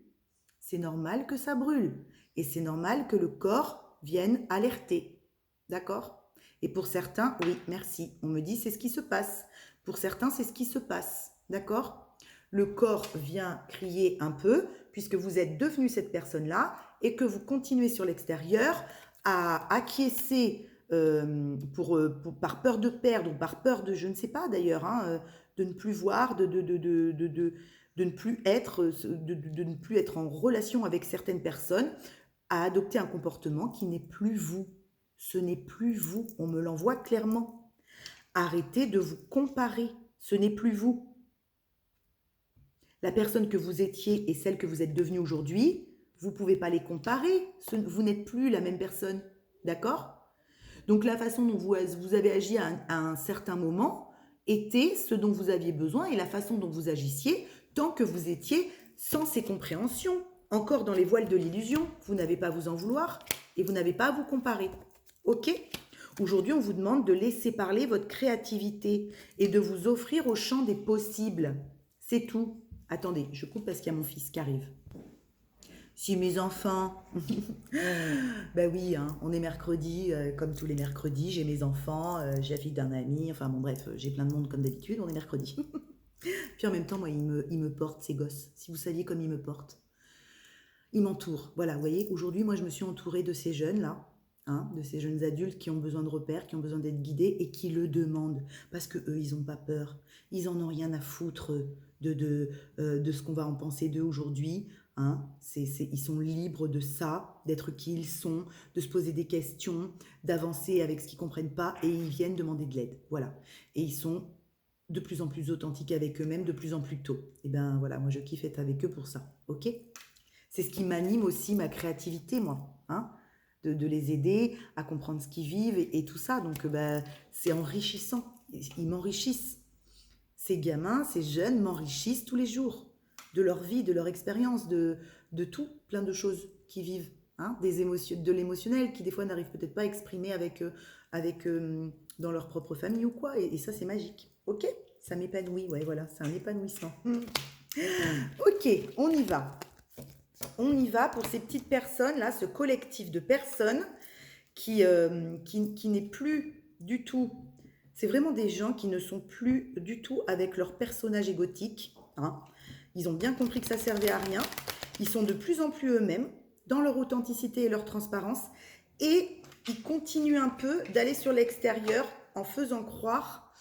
c'est normal que ça brûle. Et c'est normal que le corps vienne alerter. D'accord? Et pour certains, oui, merci. On me dit c'est ce qui se passe. Pour certains, c'est ce qui se passe. D'accord? Le corps vient crier un peu, puisque vous êtes devenu cette personne-là, et que vous continuez sur l'extérieur à acquiescer par peur de perdre, ou par peur de, je ne sais pas d'ailleurs, de ne plus voir, de ne plus être, de ne plus être en relation avec certaines personnes, à adopter un comportement qui n'est plus vous. Ce n'est plus vous, on me l'envoie clairement. Arrêtez de vous comparer, ce n'est plus vous. La personne que vous étiez et celle que vous êtes devenue aujourd'hui, vous ne pouvez pas les comparer, vous n'êtes plus la même personne, d'accord? Donc la façon dont vous avez agi à un certain moment était ce dont vous aviez besoin et la façon dont vous agissiez tant que vous étiez sans ces compréhensions, encore dans les voiles de l'illusion. Vous n'avez pas à vous en vouloir et vous n'avez pas à vous comparer. Ok? Aujourd'hui, on vous demande de laisser parler votre créativité et de vous offrir au champ des possibles. C'est tout. Attendez, je coupe parce qu'il y a mon fils qui arrive. Si mes enfants, ben oui, on est mercredi, comme tous les mercredis, j'ai mes enfants, j'ai la fille d'un ami, enfin bon bref, j'ai plein de monde comme d'habitude, on est mercredi. Puis en même temps, moi, il me porte, ces gosses, si vous saviez comme ils me portent. Ils m'entourent, voilà, vous voyez, aujourd'hui, moi, je me suis entourée de ces jeunes-là, de ces jeunes adultes qui ont besoin de repères, qui ont besoin d'être guidés et qui le demandent, parce que eux, ils n'ont pas peur, ils en ont rien à foutre de ce qu'on va en penser d'eux aujourd'hui. Ils sont libres de ça, d'être qui ils sont, de se poser des questions, d'avancer avec ce qu'ils ne comprennent pas et ils viennent demander de l'aide. Voilà. Et ils sont de plus en plus authentiques avec eux-mêmes, de plus en plus tôt. Et bien voilà, moi je kiffe être avec eux pour ça. Ok? C'est ce qui m'anime aussi ma créativité, moi. De les aider à comprendre ce qu'ils vivent et tout ça. Donc c'est enrichissant. Ils m'enrichissent. Ces gamins, ces jeunes m'enrichissent tous les jours. de leur vie, de leur expérience, de tout, plein de choses qu'ils vivent, hein, des émotions, de l'émotionnel qui des fois n'arrivent peut-être pas à exprimer dans leur propre famille ou quoi, et ça c'est magique. Ok, ça m'épanouit, ouais voilà, c'est un épanouissement. Ok, on y va. On y va pour ces petites personnes là, ce collectif de personnes qui n'est plus du tout. C'est vraiment des gens qui ne sont plus du tout avec leur personnage égotique, hein. Ils ont bien compris que ça servait à rien. Ils sont de plus en plus eux-mêmes, dans leur authenticité et leur transparence. Et ils continuent un peu d'aller sur l'extérieur en faisant croire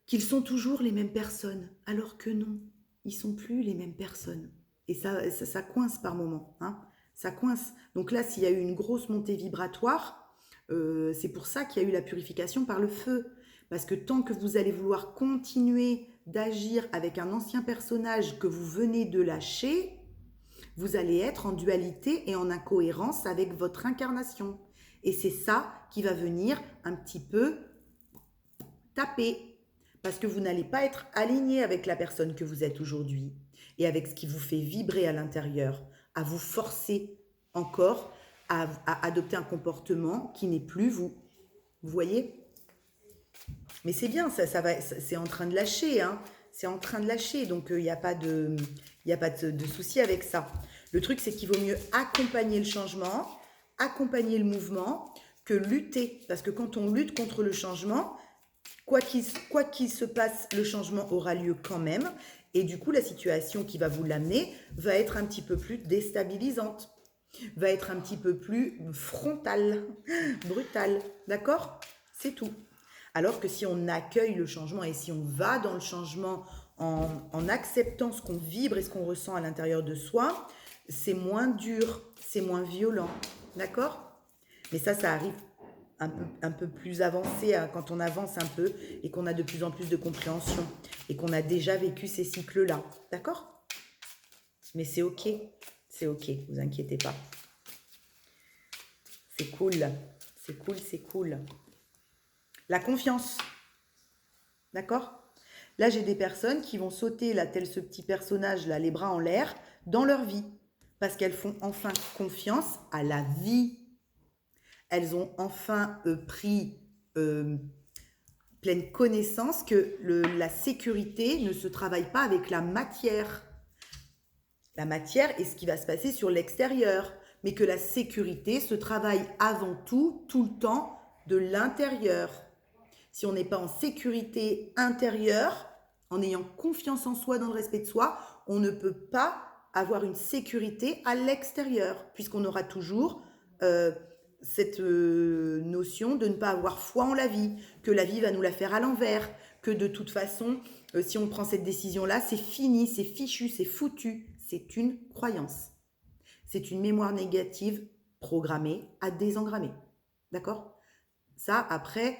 qu'ils sont toujours les mêmes personnes. Alors que non, ils ne sont plus les mêmes personnes. Et ça coince par moments, hein. Ça coince. Donc là, s'il y a eu une grosse montée vibratoire, c'est pour ça qu'il y a eu la purification par le feu. Parce que tant que vous allez vouloir continuer d'agir avec un ancien personnage que vous venez de lâcher, vous allez être en dualité et en incohérence avec votre incarnation. Et c'est ça qui va venir un petit peu taper. Parce que vous n'allez pas être aligné avec la personne que vous êtes aujourd'hui et avec ce qui vous fait vibrer à l'intérieur, à vous forcer encore à adopter un comportement qui n'est plus vous. Vous voyez ? Mais c'est bien, c'est en train de lâcher, hein. C'est en train de lâcher, donc il n'y a pas de souci avec ça. Le truc, c'est qu'il vaut mieux accompagner le changement, accompagner le mouvement, que lutter. Parce que quand on lutte contre le changement, quoi qu'il se passe, le changement aura lieu quand même. Et du coup, la situation qui va vous l'amener va être un petit peu plus déstabilisante, va être un petit peu plus frontale, brutale. D'accord ? C'est tout. Alors que si on accueille le changement et si on va dans le changement en acceptant ce qu'on vibre et ce qu'on ressent à l'intérieur de soi, c'est moins dur, c'est moins violent. D'accord ? Mais ça arrive un peu plus avancé, hein, quand on avance un peu et qu'on a de plus en plus de compréhension et qu'on a déjà vécu ces cycles-là. D'accord ? Mais c'est ok, vous inquiétez pas. C'est cool, c'est cool, c'est cool. La confiance. D'accord ? Là, j'ai des personnes qui vont sauter, là, tel ce petit personnage, là, les bras en l'air, dans leur vie. Parce qu'elles font enfin confiance à la vie. Elles ont enfin pris pleine connaissance que la sécurité ne se travaille pas avec la matière. La matière est ce qui va se passer sur l'extérieur. Mais que la sécurité se travaille avant tout le temps, de l'intérieur. Si on n'est pas en sécurité intérieure, en ayant confiance en soi, dans le respect de soi, on ne peut pas avoir une sécurité à l'extérieur, puisqu'on aura toujours cette notion de ne pas avoir foi en la vie, que la vie va nous la faire à l'envers, que de toute façon, si on prend cette décision-là, c'est fini, c'est fichu, c'est foutu. C'est une croyance. C'est une mémoire négative programmée à désengrammer. D'accord ? Ça, après,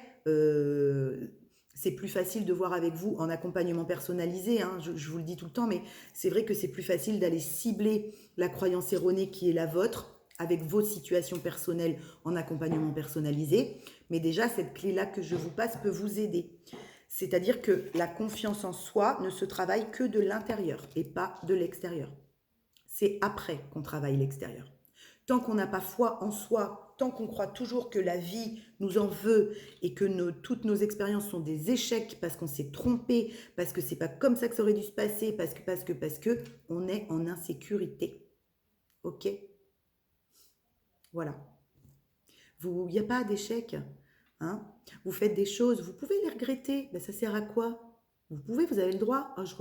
c'est plus facile de voir avec vous en accompagnement personnalisé, hein, je vous le dis tout le temps, mais c'est vrai que c'est plus facile d'aller cibler la croyance erronée qui est la vôtre avec vos situations personnelles en accompagnement personnalisé. Mais déjà, cette clé-là que je vous passe peut vous aider. C'est-à-dire que la confiance en soi ne se travaille que de l'intérieur et pas de l'extérieur. C'est après qu'on travaille l'extérieur. Tant qu'on n'a pas foi en soi, tant qu'on croit toujours que la vie nous en veut et que toutes nos expériences sont des échecs parce qu'on s'est trompé, parce que c'est pas comme ça que ça aurait dû se passer, parce que on est en insécurité. Ok ? Voilà. Il n'y a pas d'échec. Hein ? Vous faites des choses, vous pouvez les regretter. Ben, ça sert à quoi ? Vous avez le droit. Oh, je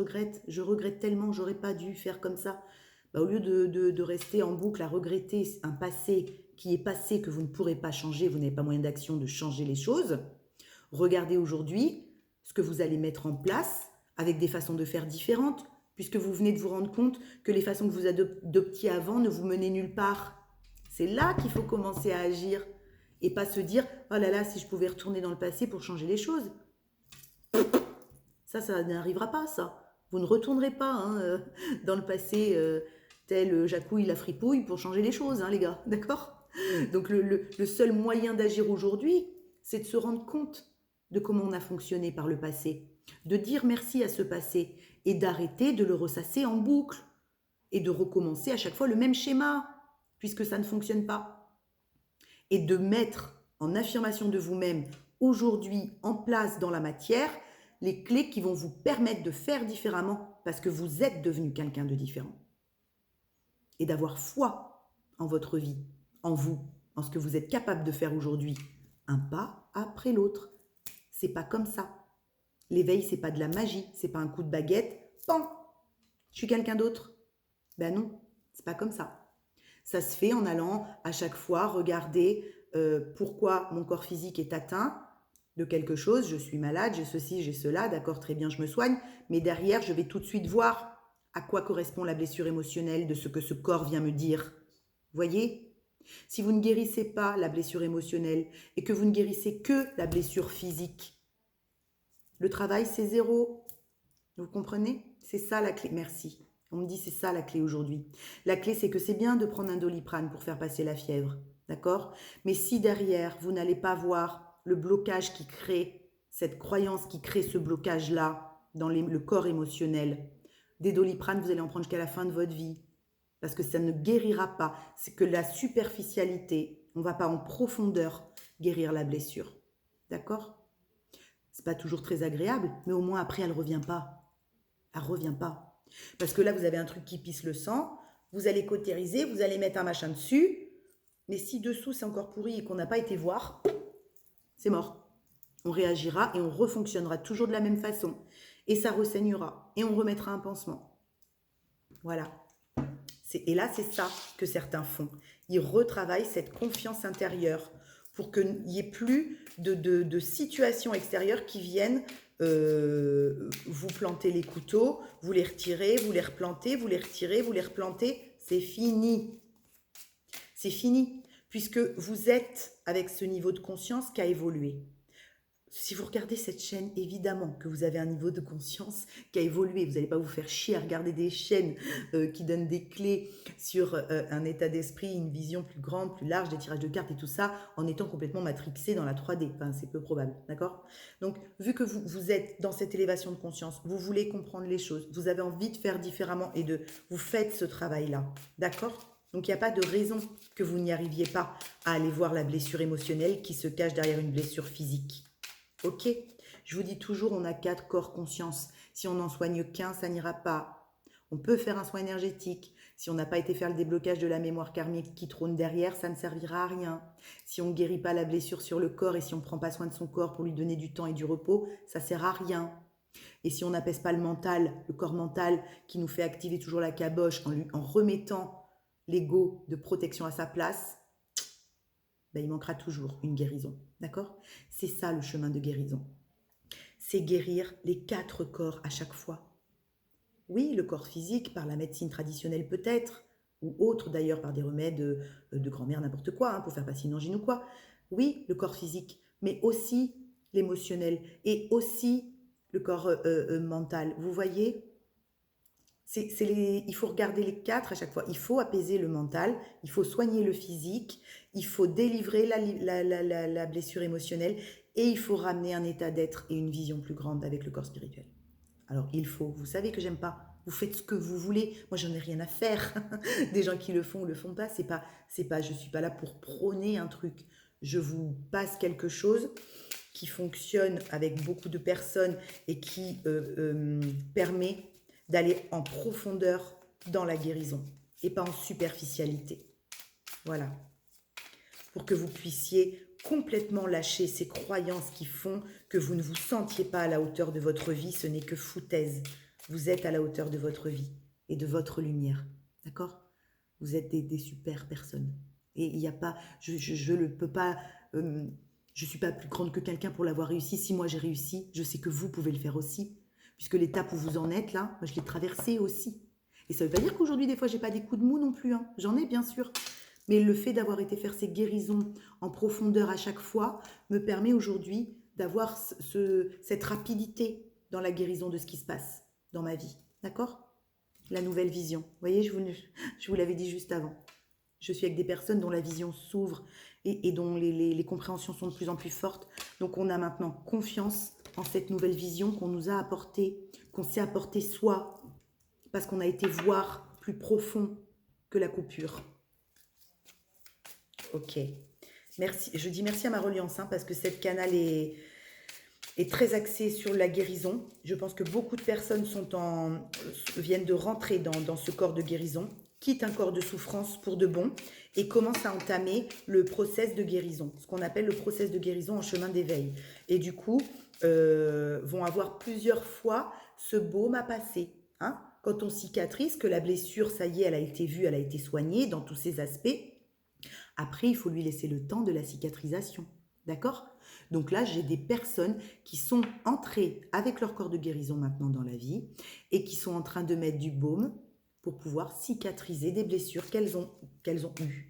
regrette tellement, j'aurais pas dû faire comme ça. Ben, au lieu de rester en boucle à regretter un passé qui est passé, que vous ne pourrez pas changer, vous n'avez pas moyen d'action de changer les choses, regardez aujourd'hui ce que vous allez mettre en place avec des façons de faire différentes, puisque vous venez de vous rendre compte que les façons que vous adoptiez avant ne vous menaient nulle part. C'est là qu'il faut commencer à agir et pas se dire « Oh là là, si je pouvais retourner dans le passé pour changer les choses ». Ça n'arrivera pas, ça. Vous ne retournerez pas hein, dans le passé tel Jacouille la fripouille pour changer les choses, hein, les gars, d'accord ? Donc le seul moyen d'agir aujourd'hui, c'est de se rendre compte de comment on a fonctionné par le passé. de dire merci à ce passé et d'arrêter de le ressasser en boucle et de recommencer à chaque fois le même schéma, puisque ça ne fonctionne pas. Et de mettre en affirmation de vous-même aujourd'hui en place dans la matière les clés qui vont vous permettre de faire différemment parce que vous êtes devenu quelqu'un de différent. Et d'avoir foi en votre vie, en vous, en ce que vous êtes capable de faire aujourd'hui, un pas après l'autre. C'est pas comme ça. L'éveil, c'est pas de la magie, c'est pas un coup de baguette. Pan, je suis quelqu'un d'autre. Ben non, c'est pas comme ça. Ça se fait en allant à chaque fois regarder pourquoi mon corps physique est atteint de quelque chose. Je suis malade, j'ai ceci, j'ai cela, d'accord, très bien, je me soigne. Mais derrière, je vais tout de suite voir à quoi correspond la blessure émotionnelle de ce que ce corps vient me dire. Voyez ? Si vous ne guérissez pas la blessure émotionnelle et que vous ne guérissez que la blessure physique, le travail, c'est zéro. Vous comprenez? C'est ça la clé. Merci. On me dit c'est ça la clé aujourd'hui. La clé, c'est que c'est bien de prendre un Doliprane pour faire passer la fièvre. D'accord? Mais si derrière, vous n'allez pas voir le blocage qui crée, cette croyance qui crée ce blocage-là dans le corps émotionnel, des Doliprane, vous allez en prendre jusqu'à la fin de votre vie. Parce que ça ne guérira pas. C'est que la superficialité, on ne va pas en profondeur guérir la blessure. D'accord? C'est pas toujours très agréable, mais au moins après, elle ne revient pas. Elle ne revient pas. Parce que là, vous avez un truc qui pisse le sang, vous allez cautériser, vous allez mettre un machin dessus, mais si dessous c'est encore pourri et qu'on n'a pas été voir, c'est mort. On réagira et on refonctionnera toujours de la même façon. Et ça ressaignera. Et on remettra un pansement. Voilà. Et là, c'est ça que certains font. Ils retravaillent cette confiance intérieure pour qu'il n'y ait plus de situations extérieures qui viennent vous planter les couteaux, vous les retirez, vous les replantez, vous les retirez, vous les replantez. C'est fini. C'est fini, puisque vous êtes avec ce niveau de conscience qui a évolué. Si vous regardez cette chaîne, évidemment que vous avez un niveau de conscience qui a évolué. Vous n'allez pas vous faire chier à regarder des chaînes qui donnent des clés sur un état d'esprit, une vision plus grande, plus large, des tirages de cartes et tout ça, en étant complètement matrixé dans la 3D. Enfin, c'est peu probable, d'accord? Donc, vu que vous êtes dans cette élévation de conscience, vous voulez comprendre les choses, vous avez envie de faire différemment et vous faites ce travail-là, d'accord? Donc, il n'y a pas de raison que vous n'y arriviez pas à aller voir la blessure émotionnelle qui se cache derrière une blessure physique. Ok, je vous dis toujours, on a 4 corps conscience. Si on n'en soigne qu'un, ça n'ira pas. On peut faire un soin énergétique. Si on n'a pas été faire le déblocage de la mémoire karmique qui trône derrière, ça ne servira à rien. Si on ne guérit pas la blessure sur le corps et si on ne prend pas soin de son corps pour lui donner du temps et du repos, ça ne sert à rien. Et si on n'apaise pas le mental, le corps mental qui nous fait activer toujours la caboche en remettant l'ego de protection à sa place, ben, il manquera toujours une guérison. D'accord? C'est ça le chemin de guérison. C'est guérir les 4 corps à chaque fois. Oui, le corps physique par la médecine traditionnelle peut-être, ou autre d'ailleurs par des remèdes de grand-mère, n'importe quoi, hein, pour faire passer une angine ou quoi. Oui, le corps physique, mais aussi l'émotionnel et aussi le corps mental. Vous voyez? Il faut regarder les 4 à chaque fois. Il faut apaiser le mental, il faut soigner le physique, il faut délivrer la blessure émotionnelle et il faut ramener un état d'être et une vision plus grande avec le corps spirituel. Alors il faut, vous savez que j'aime pas, vous faites ce que vous voulez, moi j'en ai rien à faire. Des gens qui le font ou le font pas, je suis pas là pour prôner un truc. Je vous passe quelque chose qui fonctionne avec beaucoup de personnes et qui permet d'aller en profondeur dans la guérison et pas en superficialité. Voilà. Pour que vous puissiez complètement lâcher ces croyances qui font que vous ne vous sentiez pas à la hauteur de votre vie. Ce n'est que foutaise. Vous êtes à la hauteur de votre vie et de votre lumière. D'accord? Vous êtes des super personnes. Et il n'y a pas... Je ne peux pas... je ne suis pas plus grande que quelqu'un pour l'avoir réussi. Si moi j'ai réussi, je sais que vous pouvez le faire aussi. Puisque l'étape où vous en êtes là, moi je l'ai traversée aussi. Et ça ne veut pas dire qu'aujourd'hui, des fois, j'ai pas des coups de mou non plus. Hein. J'en ai bien sûr. Mais le fait d'avoir été faire ces guérisons en profondeur à chaque fois me permet aujourd'hui d'avoir cette rapidité dans la guérison de ce qui se passe dans ma vie. D'accord? La nouvelle vision. Vous voyez, je vous l'avais dit juste avant. Je suis avec des personnes dont la vision s'ouvre et dont les compréhensions sont de plus en plus fortes. Donc on a maintenant confiance en cette nouvelle vision qu'on nous a apportée, qu'on s'est apporté soi, parce qu'on a été voir plus profond que la coupure. Ok. Merci. Je dis merci à ma reliance, hein, parce que cette canal est très axée sur la guérison. Je pense que beaucoup de personnes viennent de rentrer dans ce corps de guérison, quittent un corps de souffrance pour de bon et commencent à entamer le process de guérison, ce qu'on appelle le process de guérison en chemin d'éveil. Et du coup, vont avoir plusieurs fois ce baume à passer. Hein. Quand on cicatrise, que la blessure, ça y est, elle a été vue, elle a été soignée dans tous ses aspects, après, il faut lui laisser le temps de la cicatrisation. D'accord? Donc là, j'ai des personnes qui sont entrées avec leur corps de guérison maintenant dans la vie et qui sont en train de mettre du baume pour pouvoir cicatriser des blessures qu'elles ont eues.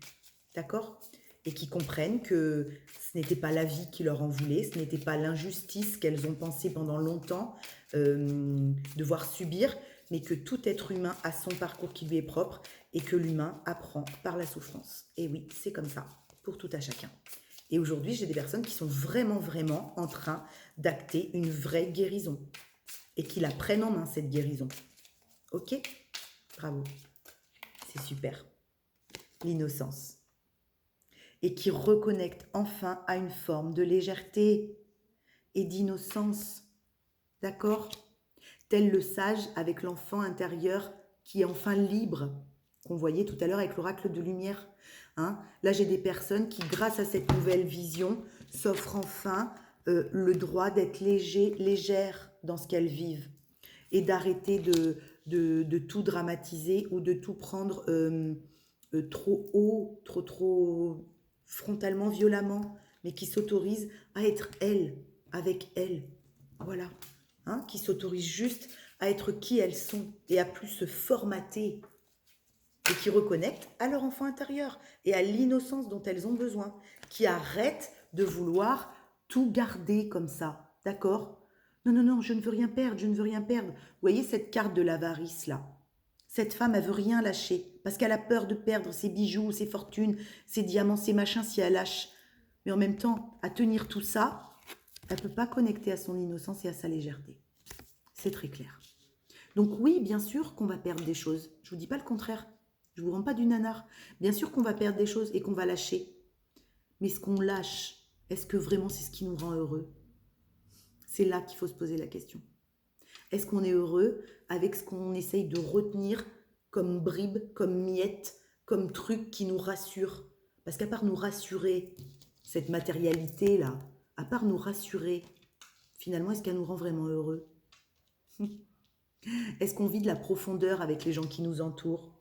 D'accord? Et qui comprennent que ce n'était pas la vie qui leur en voulait, ce n'était pas l'injustice qu'elles ont pensé pendant longtemps devoir subir, mais que tout être humain a son parcours qui lui est propre et que l'humain apprend par la souffrance. Et oui, c'est comme ça, pour tout à chacun. Et aujourd'hui, j'ai des personnes qui sont vraiment, vraiment en train d'acter une vraie guérison et qui la prennent en main, cette guérison. Ok? Bravo. C'est super. L'innocence. Et qui reconnecte enfin à une forme de légèreté et d'innocence. D'accord? Tel le sage avec l'enfant intérieur qui est enfin libre, qu'on voyait tout à l'heure avec l'oracle de lumière. Hein? Là, j'ai des personnes qui, grâce à cette nouvelle vision, s'offrent enfin le droit d'être légère dans ce qu'elles vivent et d'arrêter de tout dramatiser ou de tout prendre trop haut, trop frontalement, violemment, mais qui s'autorisent à être elles, avec elles. Voilà. Hein, qui s'autorisent juste à être qui elles sont et à plus se formater et qui reconnectent à leur enfant intérieur et à l'innocence dont elles ont besoin, qui arrêtent de vouloir tout garder comme ça, d'accord? Non, non, non, je ne veux rien perdre, je ne veux rien perdre. Vous voyez cette carte de l'avarice là? Cette femme, elle veut rien lâcher parce qu'elle a peur de perdre ses bijoux, ses fortunes, ses diamants, ses machins si elle lâche. Mais en même temps, à tenir tout ça, elle ne peut pas connecter à son innocence et à sa légèreté. C'est très clair. Donc oui, bien sûr qu'on va perdre des choses. Je ne vous dis pas le contraire. Je ne vous rends pas du nanar. Bien sûr qu'on va perdre des choses et qu'on va lâcher. Mais ce qu'on lâche, est-ce que vraiment c'est ce qui nous rend heureux? C'est là qu'il faut se poser la question. Est-ce qu'on est heureux avec ce qu'on essaye de retenir comme bribe, comme miette, comme truc qui nous rassure? Parce qu'à part nous rassurer, cette matérialité-là, à part nous rassurer, finalement, est-ce qu'elle nous rend vraiment heureux? Est-ce qu'on vit de la profondeur avec les gens qui nous entourent?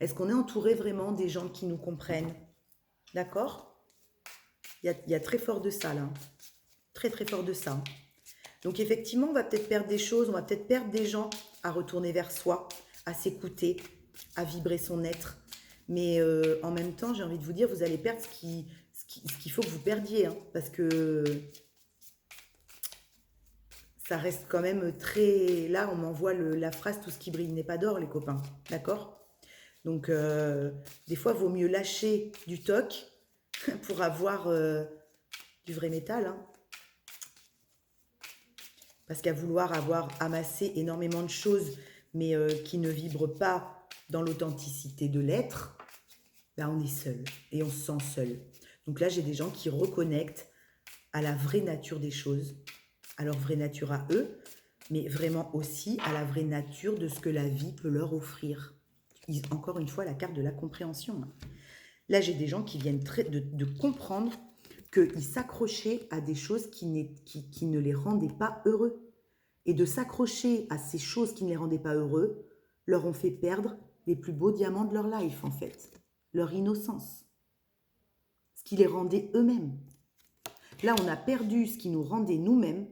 Est-ce qu'on est entouré vraiment des gens qui nous comprennent? D'accord? Il y a très fort de ça, là. Très, très fort de ça. Donc, effectivement, on va peut-être perdre des choses, on va peut-être perdre des gens à retourner vers soi, à s'écouter, à vibrer son être. Mais en même temps, j'ai envie de vous dire, vous allez perdre ce qu'il faut que vous perdiez. Hein, parce que ça reste quand même très... Là, on m'envoie la phrase « tout ce qui brille n'est pas d'or », les copains. D'accord? Donc, des fois, il vaut mieux lâcher du toc pour avoir du vrai métal. Hein. Parce qu'à vouloir avoir amassé énormément de choses, mais qui ne vibrent pas dans l'authenticité de l'être, ben on est seul et on se sent seul. Donc là, j'ai des gens qui reconnectent à la vraie nature des choses, à leur vraie nature à eux, mais vraiment aussi à la vraie nature de ce que la vie peut leur offrir. Encore une fois, la carte de la compréhension. Là, j'ai des gens qui viennent de comprendre qu'ils s'accrochaient à des choses qui ne les rendaient pas heureux. Et de s'accrocher à ces choses qui ne les rendaient pas heureux, leur ont fait perdre les plus beaux diamants de leur life, en fait. Leur innocence. Ce qui les rendait eux-mêmes. Là, on a perdu ce qui nous rendait nous-mêmes,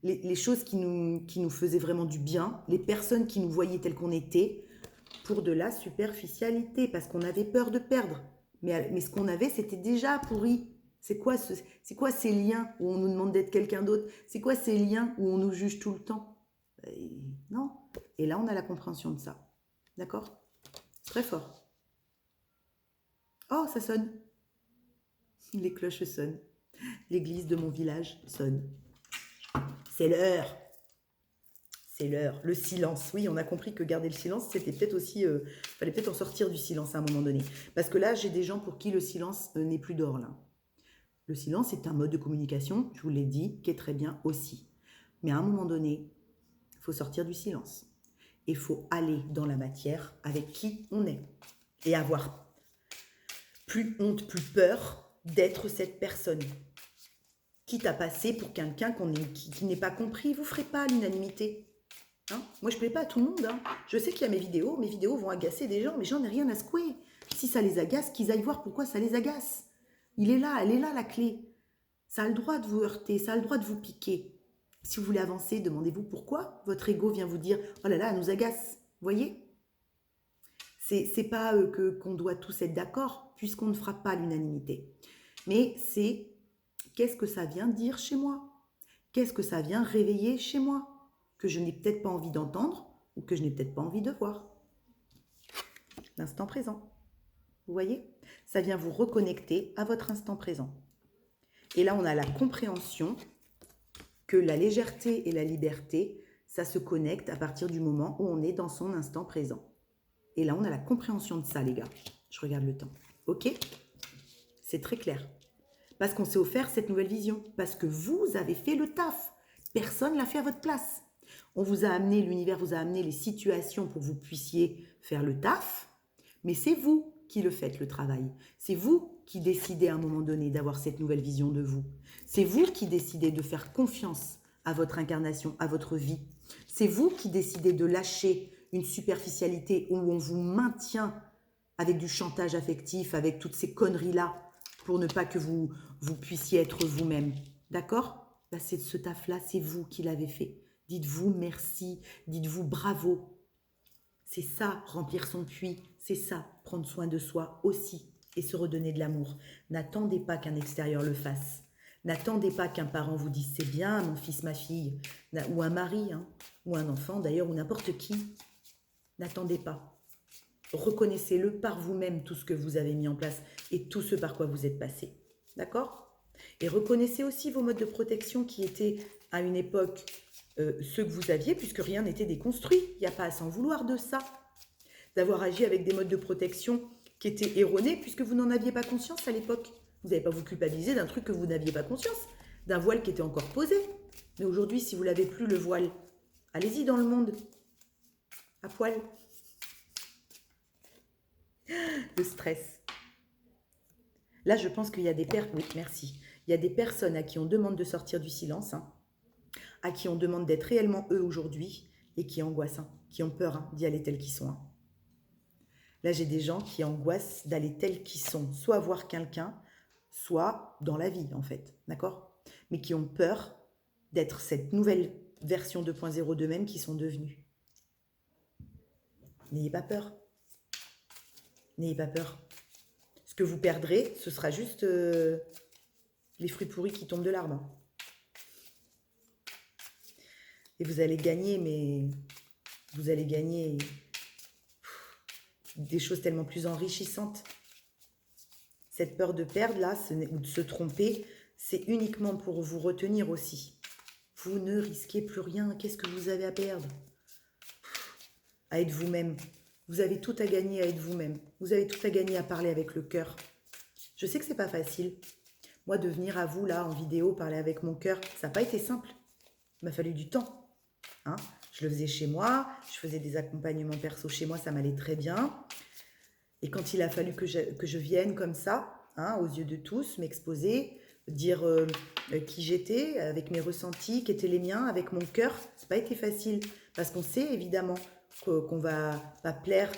les choses qui nous faisaient vraiment du bien, les personnes qui nous voyaient telles qu'on était, pour de la superficialité, parce qu'on avait peur de perdre. Mais ce qu'on avait, c'était déjà pourri. C'est quoi ces liens où on nous demande d'être quelqu'un d'autre? C'est quoi ces liens où on nous juge tout le temps? Non. Et là, on a la compréhension de ça. D'accord? Très fort. Oh, ça sonne. Les cloches sonnent. L'église de mon village sonne. C'est l'heure. C'est l'heure. Le silence. Oui, on a compris que garder le silence, c'était peut-être aussi... fallait peut-être en sortir du silence à un moment donné. Parce que là, j'ai des gens pour qui le silence n'est plus d'or, là. Le silence est un mode de communication, je vous l'ai dit, qui est très bien aussi. Mais à un moment donné, il faut sortir du silence. Il faut aller dans la matière avec qui on est. Et avoir plus honte, plus peur d'être cette personne. Quitte à passer pour quelqu'un qui n'est pas compris, vous ne ferez pas l'unanimité. Hein, moi, je ne plais pas à tout le monde. Hein. Je sais qu'il y a mes vidéos vont agacer des gens, mais j'en ai rien à secouer. Si ça les agace, qu'ils aillent voir pourquoi ça les agace. Elle est là la clé. Ça a le droit de vous heurter, ça a le droit de vous piquer. Si vous voulez avancer, demandez-vous pourquoi votre ego vient vous dire « Oh là là, elle nous agace ». Vous voyez ? C'est pas qu'on doit tous être d'accord, puisqu'on ne fera pas l'unanimité. Mais c'est qu'est-ce que ça vient dire chez moi ? Qu'est-ce que ça vient réveiller chez moi ? Que je n'ai peut-être pas envie d'entendre ou que je n'ai peut-être pas envie de voir. L'instant présent. Vous voyez ? Ça vient vous reconnecter à votre instant présent. Et là, on a la compréhension que la légèreté et la liberté, ça se connecte à partir du moment où on est dans son instant présent. Et là, on a la compréhension de ça, les gars. Je regarde le temps. OK ? C'est très clair. Parce qu'on s'est offert cette nouvelle vision. Parce que vous avez fait le taf. Personne ne l'a fait à votre place. On vous a amené, l'univers vous a amené les situations pour que vous puissiez faire le taf. Mais c'est vous qui le faites, le travail. C'est vous qui décidez à un moment donné d'avoir cette nouvelle vision de vous. C'est vous qui décidez de faire confiance à votre incarnation, à votre vie. C'est vous qui décidez de lâcher une superficialité où on vous maintient avec du chantage affectif, avec toutes ces conneries-là, pour ne pas que vous puissiez être vous-même. D'accord ? Là, c'est ce taf-là, c'est vous qui l'avez fait. Dites-vous merci, dites-vous bravo. C'est ça, remplir son puits, c'est ça, prendre soin de soi aussi et se redonner de l'amour. N'attendez pas qu'un extérieur le fasse. N'attendez pas qu'un parent vous dise c'est bien, mon fils, ma fille, ou un mari, hein, ou un enfant d'ailleurs, ou n'importe qui. N'attendez pas. Reconnaissez-le par vous-même, tout ce que vous avez mis en place et tout ce par quoi vous êtes passé. D'accord ? Et reconnaissez aussi vos modes de protection qui étaient à une époque ceux que vous aviez, puisque rien n'était déconstruit. Il n'y a pas à s'en vouloir de ça. D'avoir agi avec des modes de protection qui étaient erronés, puisque vous n'en aviez pas conscience à l'époque. Vous n'avez pas vous culpabiliser d'un truc que vous n'aviez pas conscience, d'un voile qui était encore posé. Mais aujourd'hui, si vous l'avez plus, le voile, allez-y dans le monde, à poil. Le stress. Là, je pense qu'il y a des oui, merci. Il y a des personnes à qui on demande de sortir du silence, hein, à qui on demande d'être réellement eux aujourd'hui et qui angoissent, hein, qui ont peur hein, d'y aller tels qu'ils sont. Hein. Là, j'ai des gens qui angoissent d'aller tels qu'ils sont, soit voir quelqu'un, soit dans la vie, en fait, d'accord ? Mais qui ont peur d'être cette nouvelle version 2.0 d'eux-mêmes qui sont devenus. N'ayez pas peur. N'ayez pas peur. Ce que vous perdrez, ce sera juste les fruits pourris qui tombent de l'arbre. Et vous allez gagner, mais vous allez gagner des choses tellement plus enrichissantes. Cette peur de perdre, là, ou de se tromper, c'est uniquement pour vous retenir aussi. Vous ne risquez plus rien. Qu'est-ce que vous avez à perdre ? À être vous-même. Vous avez tout à gagner à être vous-même. Vous avez tout à gagner à parler avec le cœur. Je sais que c'est pas facile. Moi, de venir à vous, là, en vidéo, parler avec mon cœur, ça n'a pas été simple. Il m'a fallu du temps. Hein, je le faisais chez moi, je faisais des accompagnements perso chez moi, ça m'allait très bien. Et quand il a fallu que je vienne comme ça, hein, aux yeux de tous, m'exposer, dire qui j'étais, avec mes ressentis, qui étaient les miens, avec mon cœur, ça n'a pas été facile. Parce qu'on sait évidemment qu'on va pas plaire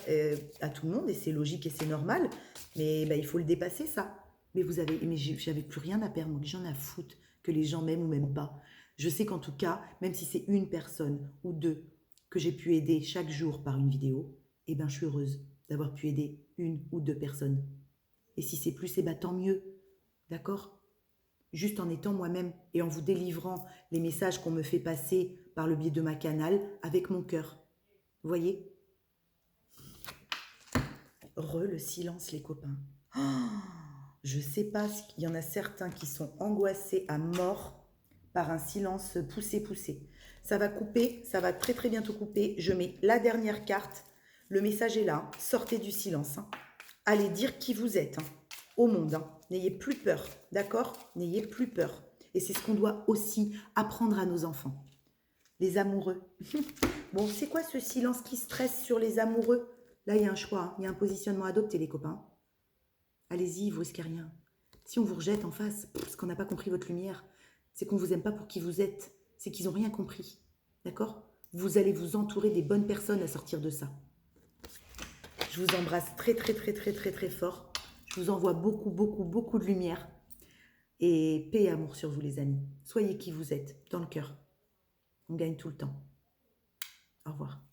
à tout le monde, et c'est logique et c'est normal, mais il faut le dépasser ça. Mais j'avais plus rien à perdre, moi, j'en ai à foutre que les gens m'aiment ou m'aiment pas. Je sais qu'en tout cas, même si c'est une personne ou deux que j'ai pu aider chaque jour par une vidéo, eh ben, je suis heureuse d'avoir pu aider une ou deux personnes. Et si c'est plus, tant mieux. D'accord ? Juste en étant moi-même et en vous délivrant les messages qu'on me fait passer par le biais de ma canal avec mon cœur. Vous voyez ? Le silence, les copains. Oh, je sais pas, il y en a certains qui sont angoissés à mort par un silence poussé. Ça va couper, ça va très très bientôt couper. Je mets la dernière carte. Le message est là. Sortez du silence. Hein. Allez dire qui vous êtes hein, au monde. Hein. N'ayez plus peur, d'accord? N'ayez plus peur. Et c'est ce qu'on doit aussi apprendre à nos enfants. Les amoureux. Bon, c'est quoi ce silence qui stresse sur les amoureux? Là, il y a un choix, hein. Il y a un positionnement à adopter, les copains. Allez-y, vous risquez rien. Si on vous rejette en face, parce qu'on n'a pas compris votre lumière, c'est qu'on ne vous aime pas pour qui vous êtes. C'est qu'ils n'ont rien compris. D'accord? Vous allez vous entourer des bonnes personnes à sortir de ça. Je vous embrasse très, très, très, très, très, très fort. Je vous envoie beaucoup, beaucoup, beaucoup de lumière. Et paix et amour sur vous, les amis. Soyez qui vous êtes, dans le cœur. On gagne tout le temps. Au revoir.